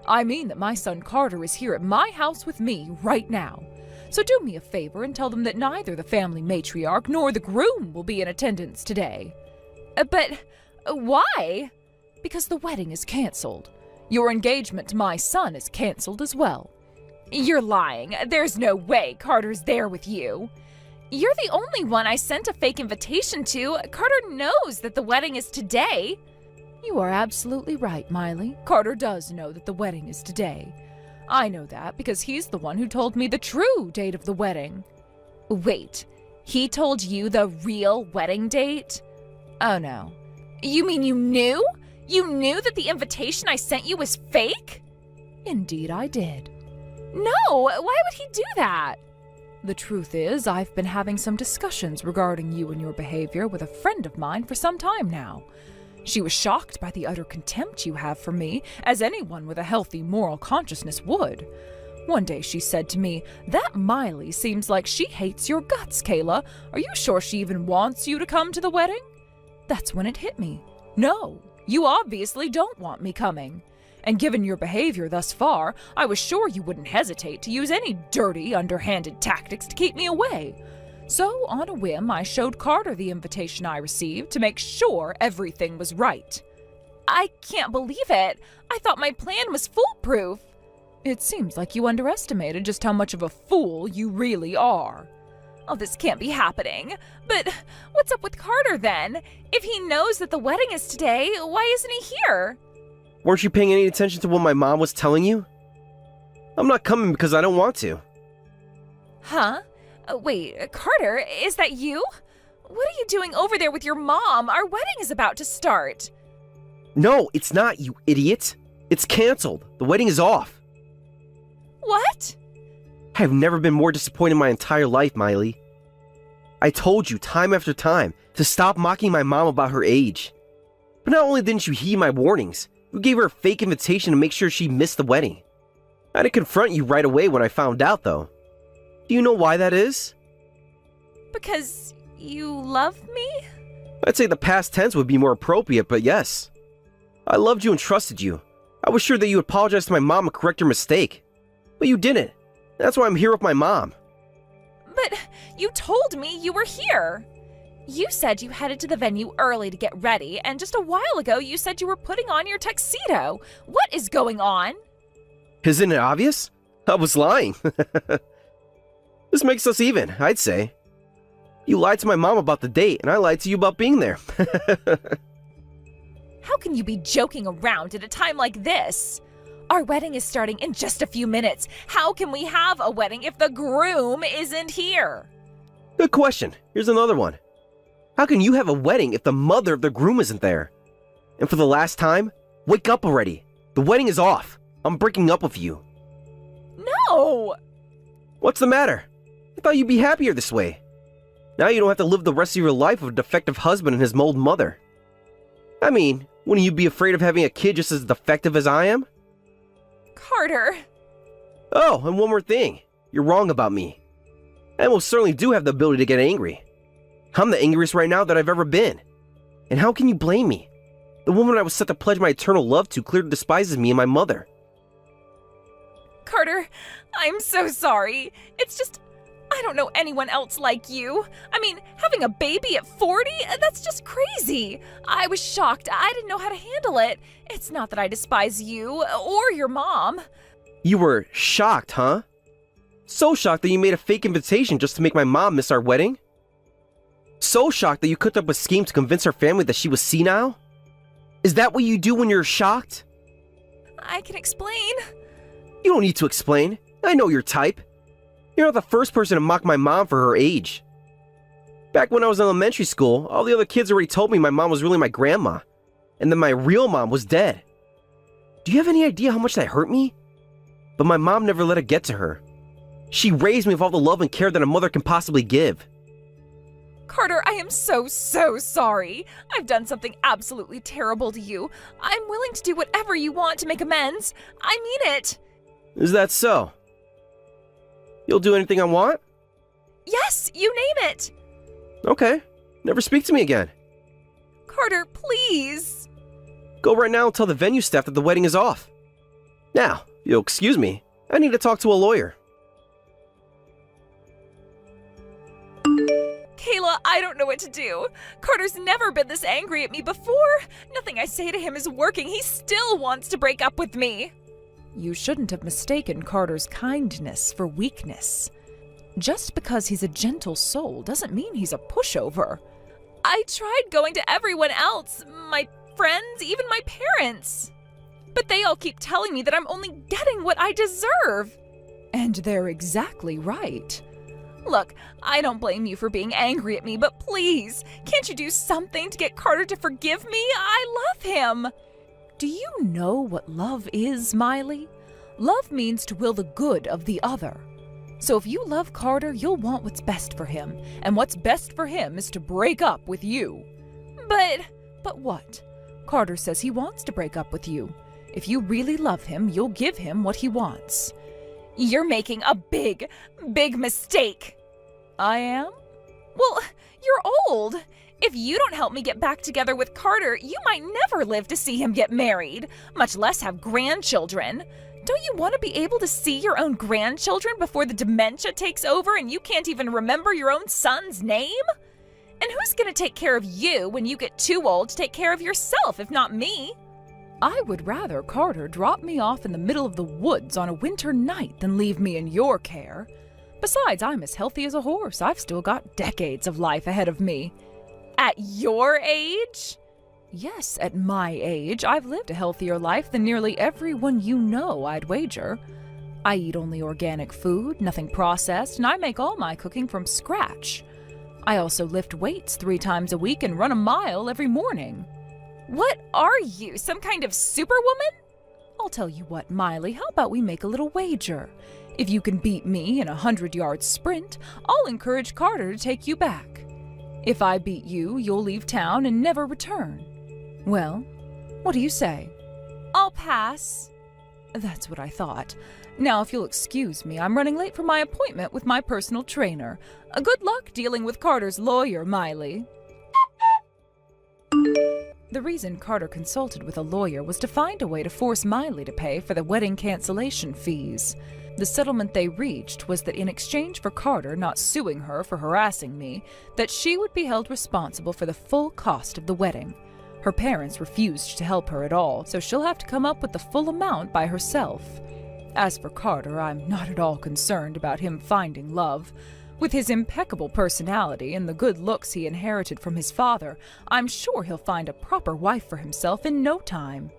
I mean that my son Carter is here at my house with me right now. So do me a favor and tell them that neither the family matriarch nor the groom will be in attendance today. But why? Because the wedding is canceled. Your engagement to my son is canceled as well. You're lying. There's no way Carter's there with you. You're the only one I sent a fake invitation to. Carter knows that the wedding is today. You are absolutely right, Miley. Carter does know that the wedding is today. I know that because he's the one who told me the true date of the wedding. Wait, he told you the real wedding date? Oh no. You mean you knew? You knew that the invitation I sent you was fake? Indeed I did. No, why would he do that? The truth is, I've been having some discussions regarding you and your behavior with a friend of mine for some time now. She was shocked by the utter contempt you have for me, as anyone with a healthy moral consciousness would. One day she said to me, "That Miley seems like she hates your guts, Kayla. Are you sure she even wants you to come to the wedding?" That's when it hit me. No, you obviously don't want me coming. And given your behavior thus far, I was sure you wouldn't hesitate to use any dirty, underhanded tactics to keep me away. So, on a whim, I showed Carter the invitation I received to make sure everything was right. I can't believe it. I thought my plan was foolproof. It seems like you underestimated just how much of a fool you really are. Oh, this can't be happening. But what's up with Carter then? If he knows that the wedding is today, why isn't he here? Weren't you paying any attention to what my mom was telling you? I'm not coming because I don't want to. Huh? Wait, Carter, is that you? What are you doing over there with your mom? Our wedding is about to start. No, it's not, you idiot. It's canceled. The wedding is off. What? I've never been more disappointed in my entire life, Miley. I told you time after time to stop mocking my mom about her age. But not only didn't you heed my warnings, you gave her a fake invitation to make sure she missed the wedding. I didn't confront you right away when I found out, though. Do you know why that is? Because you love me? I'd say the past tense would be more appropriate, but yes. I loved you and trusted you. I was sure that you would apologize to my mom and correct your mistake. But you didn't. That's why I'm here with my mom. But you told me you were here. You said you headed to the venue early to get ready, and just a while ago you said you were putting on your tuxedo. What is going on? Isn't it obvious? I was lying. This makes us even, I'd say. You lied to my mom about the date, and I lied to you about being there. How can you be joking around at a time like this? Our wedding is starting in just a few minutes. How can we have a wedding if the groom isn't here? Good question. Here's another one. How can you have a wedding if the mother of the groom isn't there? And for the last time, wake up already. The wedding is off. I'm breaking up with you. No! What's the matter? I thought you'd be happier this way. Now you don't have to live the rest of your life with a defective husband and his mold mother. I mean, wouldn't you be afraid of having a kid just as defective as I am? Carter. Oh, and one more thing. You're wrong about me. I most certainly do have the ability to get angry. I'm the angriest right now that I've ever been. And how can you blame me? The woman I was set to pledge my eternal love to clearly despises me and my mother. Carter, I'm so sorry. It's just, I don't know anyone else like you. I mean, having a baby at 40? That's just crazy. I was shocked. I didn't know how to handle it. It's not that I despise you or your mom. You were shocked, huh? So shocked that you made a fake invitation just to make my mom miss our wedding? So shocked that you cooked up a scheme to convince her family that she was senile? Is that what you do when you're shocked? I can explain. You don't need to explain. I know your type. You're not the first person to mock my mom for her age. Back when I was in elementary school, all the other kids already told me my mom was really my grandma, and that my real mom was dead. Do you have any idea how much that hurt me? But my mom never let it get to her. She raised me with all the love and care that a mother can possibly give. Carter, I am so sorry. I've done something absolutely terrible to you. I'm willing to do whatever you want to make amends. I mean it. Is that so? You'll do anything I want? Yes, you name it. Okay. Never speak to me again. Carter, please. Go right now and tell the venue staff that the wedding is off. Now, if you'll excuse me, I need to talk to a lawyer. Kayla, I don't know what to do. Carter's never been this angry at me before. Nothing I say to him is working. He still wants to break up with me. You shouldn't have mistaken Carter's kindness for weakness. Just because he's a gentle soul doesn't mean he's a pushover. I tried going to everyone else, my friends, even my parents. But they all keep telling me that I'm only getting what I deserve. And they're exactly right. Look, I don't blame you for being angry at me, but please, can't you do something to get Carter to forgive me? I love him. Do you know what love is, Miley? Love means to will the good of the other. So if you love Carter, you'll want what's best for him. And what's best for him is to break up with you. But what? Carter says he wants to break up with you. If you really love him, you'll give him what he wants. You're making a big mistake. I am? Well, you're old. If you don't help me get back together with Carter, you might never live to see him get married, much less have grandchildren. Don't you want to be able to see your own grandchildren before the dementia takes over and you can't even remember your own son's name? And who's going to take care of you when you get too old to take care of yourself, if not me? I would rather Carter drop me off in the middle of the woods on a winter night than leave me in your care. Besides, I'm as healthy as a horse. I've still got decades of life ahead of me. At your age? Yes, at my age, I've lived a healthier life than nearly everyone you know, I'd wager. I eat only organic food, nothing processed, and I make all my cooking from scratch. I also lift weights 3 times a week and run a mile every morning. What are you, some kind of superwoman? I'll tell you what, Miley, how about we make a little wager? If you can beat me in a 100-yard sprint, I'll encourage Carter to take you back. If I beat you, you'll leave town and never return. Well, what do you say? I'll pass. That's what I thought. Now, if you'll excuse me, I'm running late for my appointment with my personal trainer. Good luck dealing with Carter's lawyer, Miley. The reason Carter consulted with a lawyer was to find a way to force Miley to pay for the wedding cancellation fees. The settlement they reached was that in exchange for Carter not suing her for harassing me, that she would be held responsible for the full cost of the wedding. Her parents refused to help her at all, so she'll have to come up with the full amount by herself. As for Carter, I'm not at all concerned about him finding love. With his impeccable personality and the good looks he inherited from his father, I'm sure he'll find a proper wife for himself in no time.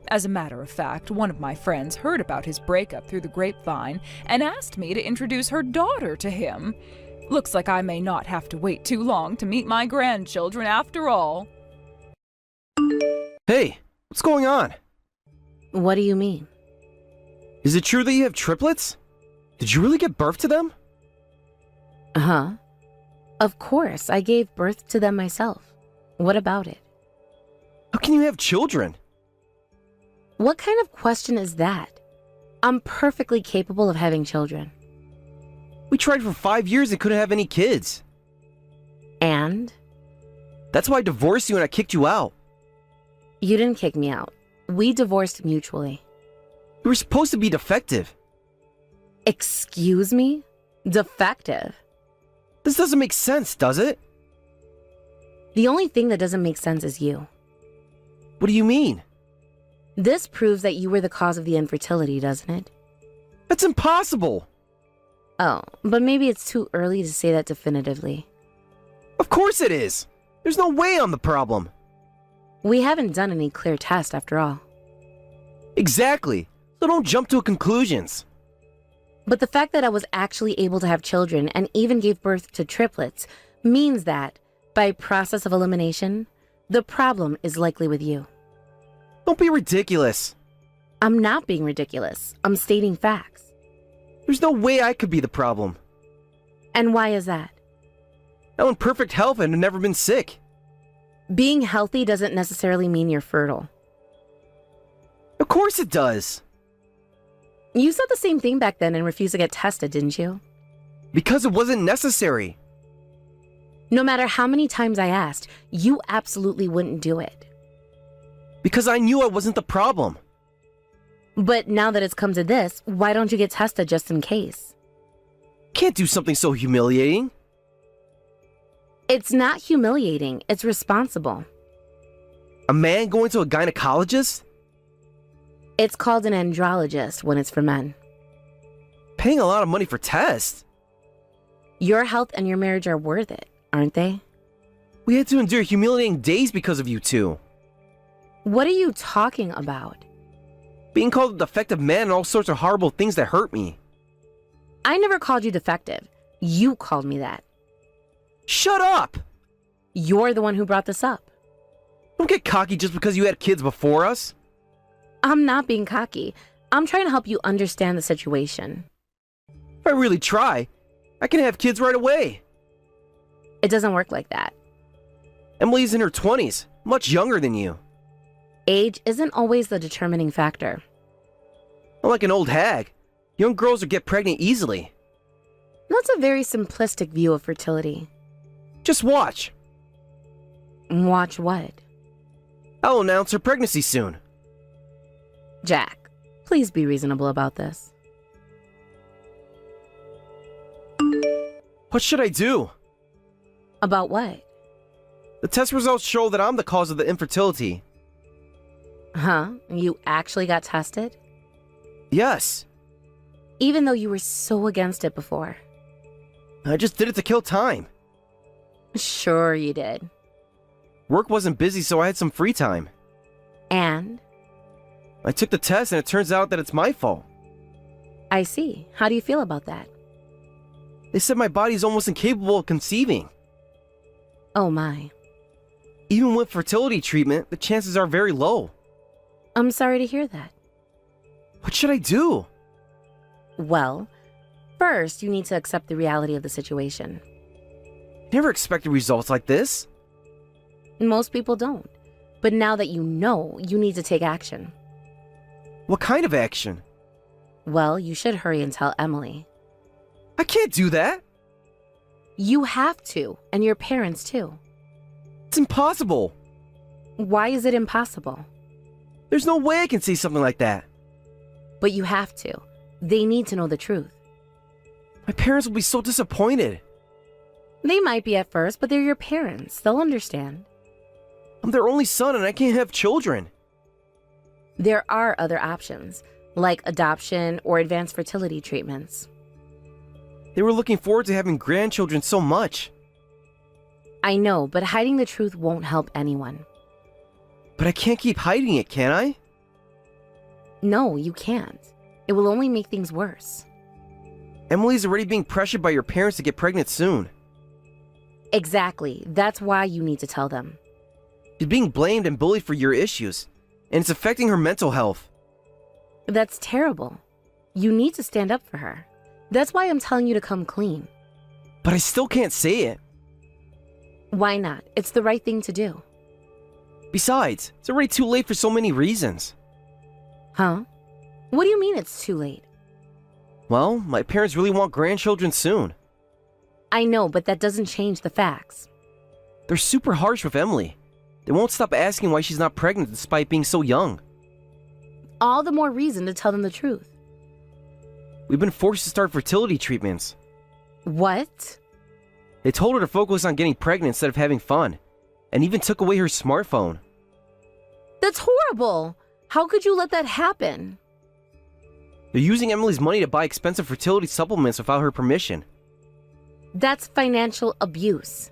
As a matter of fact, one of my friends heard about his breakup through the grapevine and asked me to introduce her daughter to him. Looks like I may not have to wait too long to meet my grandchildren after all. Hey, what's going on? What do you mean? Is it true that you have triplets? Did you really give birth to them? Huh? Of course, I gave birth to them myself. What about it? How can you have children? What kind of question is that? I'm perfectly capable of having children. We tried for 5 years and couldn't have any kids. And? That's why I divorced you and I kicked you out. You didn't kick me out. We divorced mutually. You were supposed to be defective. Excuse me? Defective? This doesn't make sense, does it? The only thing that doesn't make sense is you. What do you mean? This proves that you were the cause of the infertility, doesn't it? That's impossible. Oh, but maybe it's too early to say that definitively. Of course it is! There's no way I'm the problem! We haven't done any clear test after all. Exactly! So don't jump to conclusions. But the fact that I was actually able to have children and even gave birth to triplets means that, by process of elimination, the problem is likely with you. Don't be ridiculous. I'm not being ridiculous. I'm stating facts. There's no way I could be the problem. And why is that? I'm in perfect health and have never been sick. Being healthy doesn't necessarily mean you're fertile. Of course it does. You said the same thing back then and refused to get tested, didn't you? Because it wasn't necessary. No matter how many times I asked, you absolutely wouldn't do it. Because I knew I wasn't the problem. But now that it's come to this, why don't you get tested just in case? Can't do something so humiliating. It's not humiliating, it's responsible. A man going to a gynecologist? It's called an andrologist when it's for men. Paying a lot of money for tests. Your health and your marriage are worth it, aren't they? We had to endure humiliating days because of you two. What are you talking about? Being called a defective man and all sorts of horrible things that hurt me. I never called you defective. You called me that. Shut up! You're the one who brought this up. Don't get cocky just because you had kids before us. I'm not being cocky. I'm trying to help you understand the situation. If I really try, I can have kids right away. It doesn't work like that. Emily's in her 20s, much younger than you. Age isn't always the determining factor. I'm like an old hag. Young girls will get pregnant easily. That's a very simplistic view of fertility. Just watch. Watch what? I'll announce her pregnancy soon. Jack, please be reasonable about this. What should I do? About what? The test results show that I'm the cause of the infertility. Huh? You actually got tested? Yes. Even though you were so against it before. I just did it to kill time. Sure you did. Work wasn't busy, so I had some free time. And? I took the test and it turns out that it's my fault. I see. How do you feel about that? They said my body's almost incapable of conceiving. Oh my. Even with fertility treatment, the chances are very low. I'm sorry to hear that. What should I do? Well, first you need to accept the reality of the situation. Never expected results like this. Most people don't. But now that you know, you need to take action. What kind of action? Well, you should hurry and tell Emily. I can't do that. You have to, and your parents too. It's impossible. Why is it impossible? There's no way I can say something like that. But you have to. They need to know the truth. My parents will be so disappointed. They might be at first, but they're your parents. They'll understand. I'm their only son and I can't have children. There are other options, like adoption or advanced fertility treatments. They were looking forward to having grandchildren so much. I know, but hiding the truth won't help anyone. But I can't keep hiding it, can I? No, you can't. It will only make things worse. Emily's already being pressured by your parents to get pregnant soon. Exactly. That's why you need to tell them. She's being blamed and bullied for your issues, and it's affecting her mental health. That's terrible. You need to stand up for her. That's why I'm telling you to come clean. But I still can't say it. Why not? It's the right thing to do. Besides, it's already too late for so many reasons. Huh? What do you mean it's too late? Well, my parents really want grandchildren soon. I know, but that doesn't change the facts. They're super harsh with Emily. They won't stop asking why she's not pregnant despite being so young. All the more reason to tell them the truth. We've been forced to start fertility treatments. What? They told her to focus on getting pregnant instead of having fun, and even took away her smartphone. That's horrible! How could you let that happen? They're using Emily's money to buy expensive fertility supplements without her permission. That's financial abuse.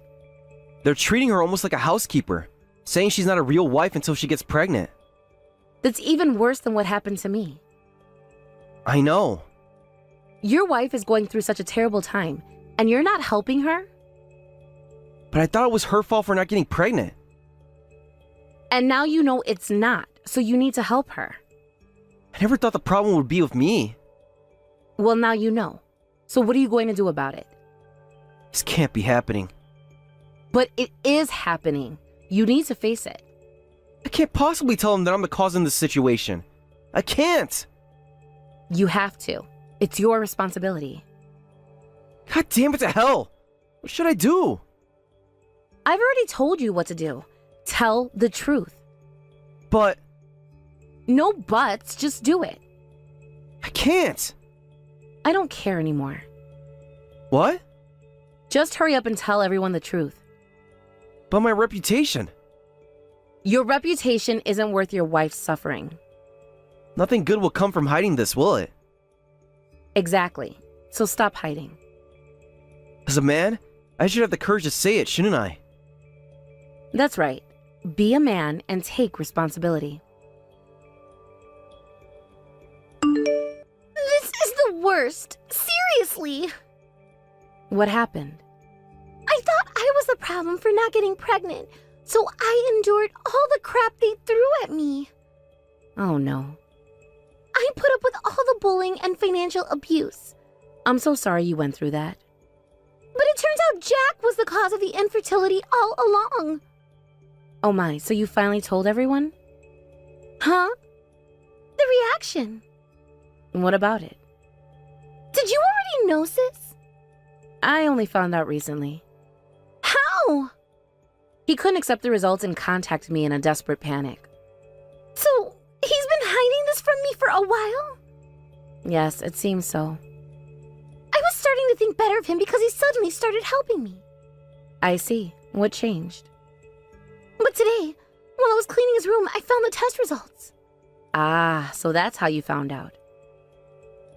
They're treating her almost like a housekeeper, saying she's not a real wife until she gets pregnant. That's even worse than what happened to me. I know. Your wife is going through such a terrible time, and you're not helping her? But I thought it was her fault for not getting pregnant. And now you know it's not, so you need to help her. I never thought the problem would be with me. Well, now you know. So what are you going to do about it? This can't be happening. But it is happening. You need to face it. I can't possibly tell him that I'm the cause in this situation. I can't! You have to. It's your responsibility. God damn it to hell! What should I do? I've already told you what to do. Tell the truth. But No buts, just do it. I can't! I don't care anymore. What? Just hurry up and tell everyone the truth. But my reputation. Your reputation isn't worth your wife's suffering. Nothing good will come from hiding this, will it? Exactly. So stop hiding. As a man, I should have the courage to say it, shouldn't I? That's right. Be a man and take responsibility. This is the worst. Seriously. What happened? I thought I was the problem for not getting pregnant, so I endured all the crap they threw at me. Oh no. I put up with all the bullying and financial abuse. I'm so sorry you went through that. But it turns out Jack was the cause of the infertility all along. Oh my, so you finally told everyone? Huh? The reaction. What about it? Did you already know, sis? I only found out recently. How? He couldn't accept the results and contacted me in a desperate panic. So, he's been hiding this from me for a while? Yes, it seems so. I was starting to think better of him because he suddenly started helping me. I see. What changed? But today, while I was cleaning his room, I found the test results. Ah, so that's how you found out.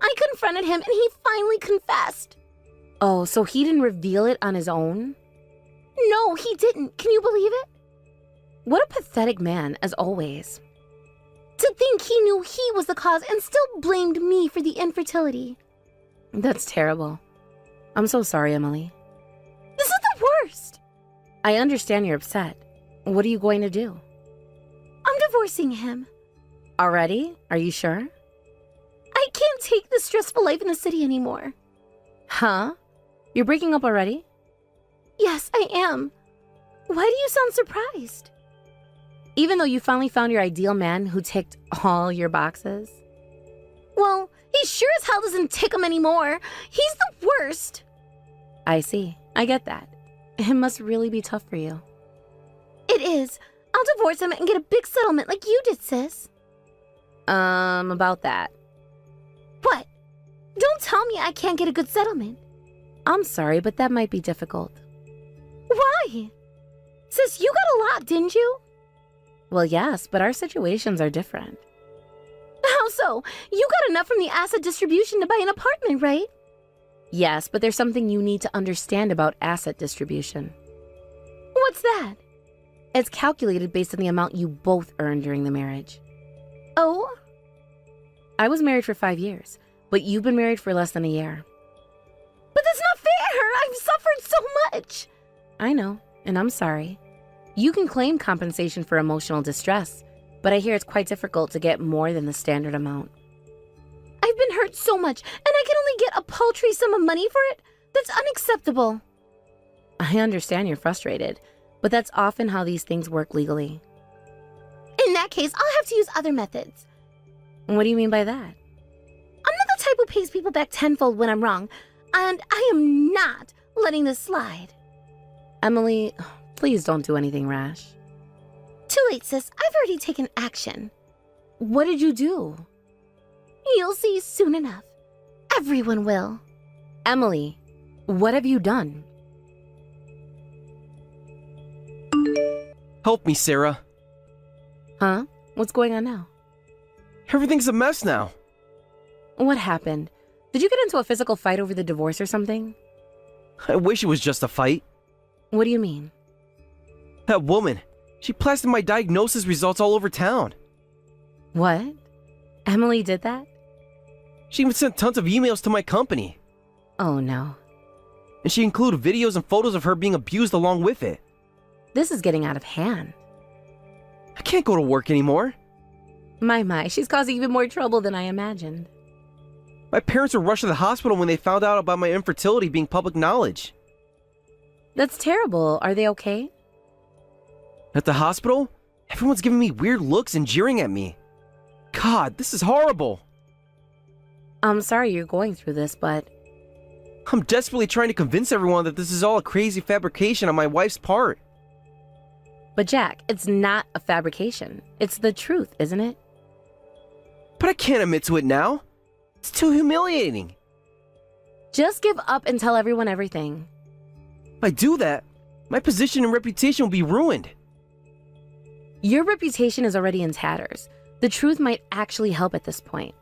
I confronted him and he finally confessed. Oh, so he didn't reveal it on his own? No, he didn't. Can you believe it? What a pathetic man, as always. To think he knew he was the cause and still blamed me for the infertility. That's terrible. I'm so sorry, Emily. This is the worst. I understand you're upset. What are you going to do? I'm divorcing him. Already? Are you sure? I can't take this stressful life in the city anymore. Huh? You're breaking up already? Yes, I am. Why do you sound surprised? Even though you finally found your ideal man who ticked all your boxes? Well, he sure as hell doesn't tick him anymore. He's the worst. I see. I get that. It must really be tough for you. It is. I'll divorce him and get a big settlement like you did, sis. About that. What? Don't tell me I can't get a good settlement. I'm sorry, but that might be difficult. Why? Sis, you got a lot, didn't you? Well, yes, but our situations are different. How so? You got enough from the asset distribution to buy an apartment, right? Yes, but there's something you need to understand about asset distribution. What's that? It's calculated based on the amount you both earned during the marriage. Oh? I was married for 5 years, but you've been married for less than a year. But that's not fair! I've suffered so much! I know, and I'm sorry. You can claim compensation for emotional distress, but I hear it's quite difficult to get more than the standard amount. I've been hurt so much, and I can only get a paltry sum of money for it? That's unacceptable. I understand you're frustrated, but that's often how these things work legally. In that case, I'll have to use other methods. What do you mean by that? I'm not the type who pays people back tenfold when I'm wrong, and I am not letting this slide. Emily, please don't do anything rash. Too late, sis. I've already taken action. What did you do? You'll see soon enough. Everyone will. Emily, what have you done? Help me, Sarah. Huh? What's going on now? Everything's a mess now. What happened? Did you get into a physical fight over the divorce or something? I wish it was just a fight. What do you mean? That woman, she plastered my diagnosis results all over town. What? Emily did that? She even sent tons of emails to my company. Oh no. And she included videos and photos of her being abused along with it. This is getting out of hand. I can't go to work anymore. My, she's causing even more trouble than I imagined. My parents were rushed to the hospital when they found out about my infertility being public knowledge. That's terrible. Are they okay? At the hospital, everyone's giving me weird looks and jeering at me. God, this is horrible. I'm sorry you're going through this, but I'm desperately trying to convince everyone that this is all a crazy fabrication on my wife's part. Jack, it's not a fabrication. It's the truth, isn't it? But I can't admit to it now. It's too humiliating. Just give up and tell everyone everything. If I do that, my position and reputation will be ruined. Your reputation is already in tatters. The truth might actually help at this point.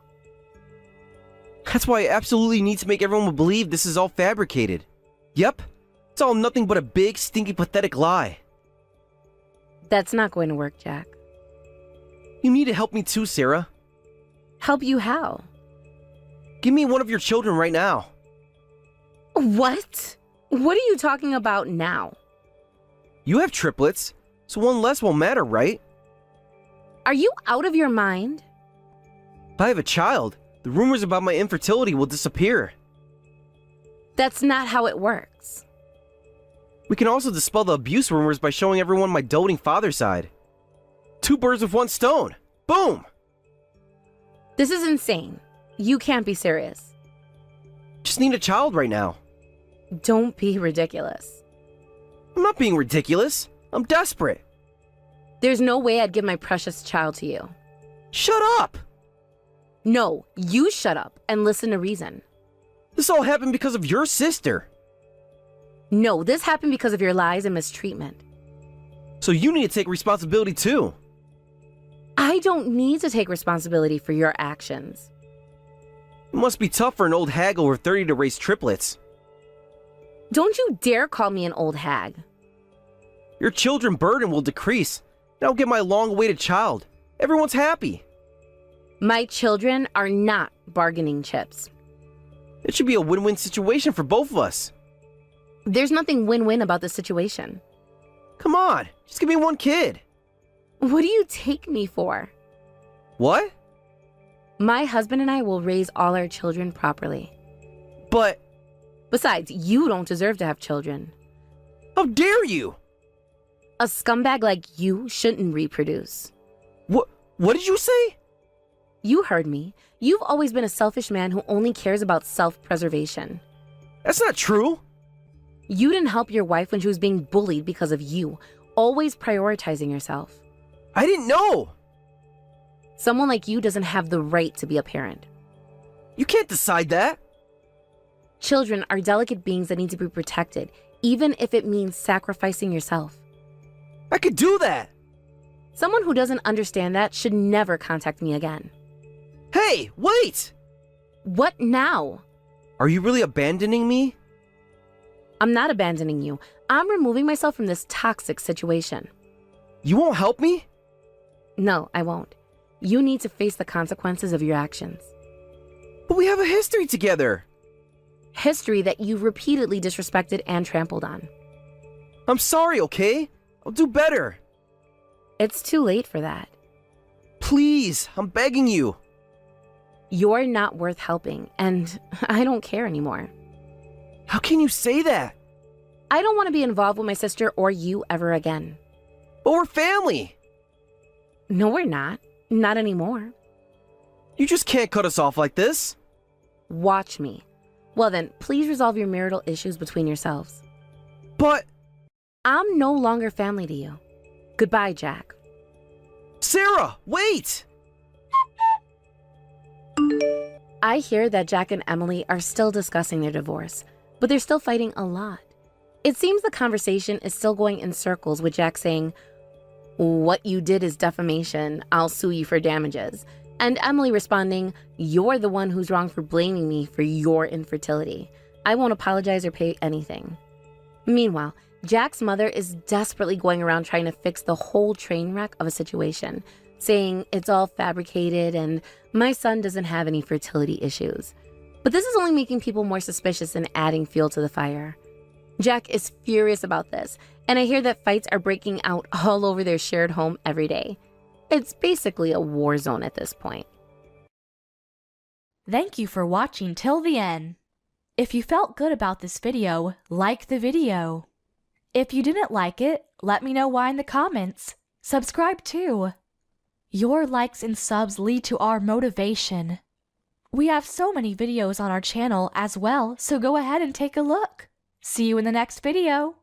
That's why I absolutely need to make everyone believe this is all fabricated. Yep, it's all nothing but a big, stinky, pathetic lie. That's not going to work, Jack. You need to help me too, Sarah. Help you how? Give me one of your children right now. What? What are you talking about now? You have triplets, so one less won't matter, right? Are you out of your mind? If I have a child, the rumors about my infertility will disappear. That's not how it works. We can also dispel the abuse rumors by showing everyone my doting father's side. 2 birds with 1 stone. Boom! This is insane. You can't be serious. Just need a child right now. Don't be ridiculous. I'm not being ridiculous. I'm desperate. There's no way I'd give my precious child to you. Shut up! No, you shut up and listen to reason. This all happened because of your sister. No, this happened because of your lies and mistreatment. So you need to take responsibility too. I don't need to take responsibility for your actions. It must be tough for an old hag over 30 to raise triplets. Don't you dare call me an old hag. Your children burden will decrease, and I'll get my long-awaited child. Everyone's happy. My children are not bargaining chips. It should be a win-win situation for both of us. There's nothing win-win about this situation. Come on, just give me one kid. What do you take me for? What? My husband and I will raise all our children properly. But Besides, you don't deserve to have children. how dare you? A scumbag like you shouldn't reproduce. What did you say? You heard me. You've always been a selfish man who only cares about self-preservation. That's not true. You didn't help your wife when she was being bullied because of you, always prioritizing yourself. I didn't know. Someone like you doesn't have the right to be a parent. You can't decide that. Children are delicate beings that need to be protected, even if it means sacrificing yourself. I could do that. Someone who doesn't understand that should never contact me again. Hey, wait! What now? Are you really abandoning me? I'm not abandoning you. I'm removing myself from this toxic situation. You won't help me? No, I won't. You need to face the consequences of your actions. But we have a history together. History that you've repeatedly disrespected and trampled on. I'm sorry, okay? I'll do better. It's too late for that. Please, I'm begging you. You're not worth helping, and I don't care anymore. How can you say that? I don't want to be involved with my sister or you ever again. But we're family. No, we're not. Not anymore. You just can't cut us off like this. Watch me. Well then, please resolve your marital issues between yourselves. But I'm no longer family to you. Goodbye, Jack. Sarah, wait! I hear that Jack and Emily are still discussing their divorce, but they're still fighting a lot. It seems the conversation is still going in circles, with Jack saying, "What you did is defamation. I'll sue you for damages." And Emily responding, "You're the one who's wrong for blaming me for your infertility. I won't apologize or pay anything." Meanwhile, Jack's mother is desperately going around trying to fix the whole train wreck of a situation, saying it's all fabricated and my son doesn't have any fertility issues. But this is only making people more suspicious and adding fuel to the fire. Jack is furious about this, and I hear that fights are breaking out all over their shared home every day. It's basically a war zone at this point. Thank you for watching till the end. If you felt good about this video, like the video. If you didn't like it, let me know why in the comments. Subscribe too. Your likes and subs lead to our motivation. We have so many videos on our channel as well, so go ahead and take a look. See you in the next video.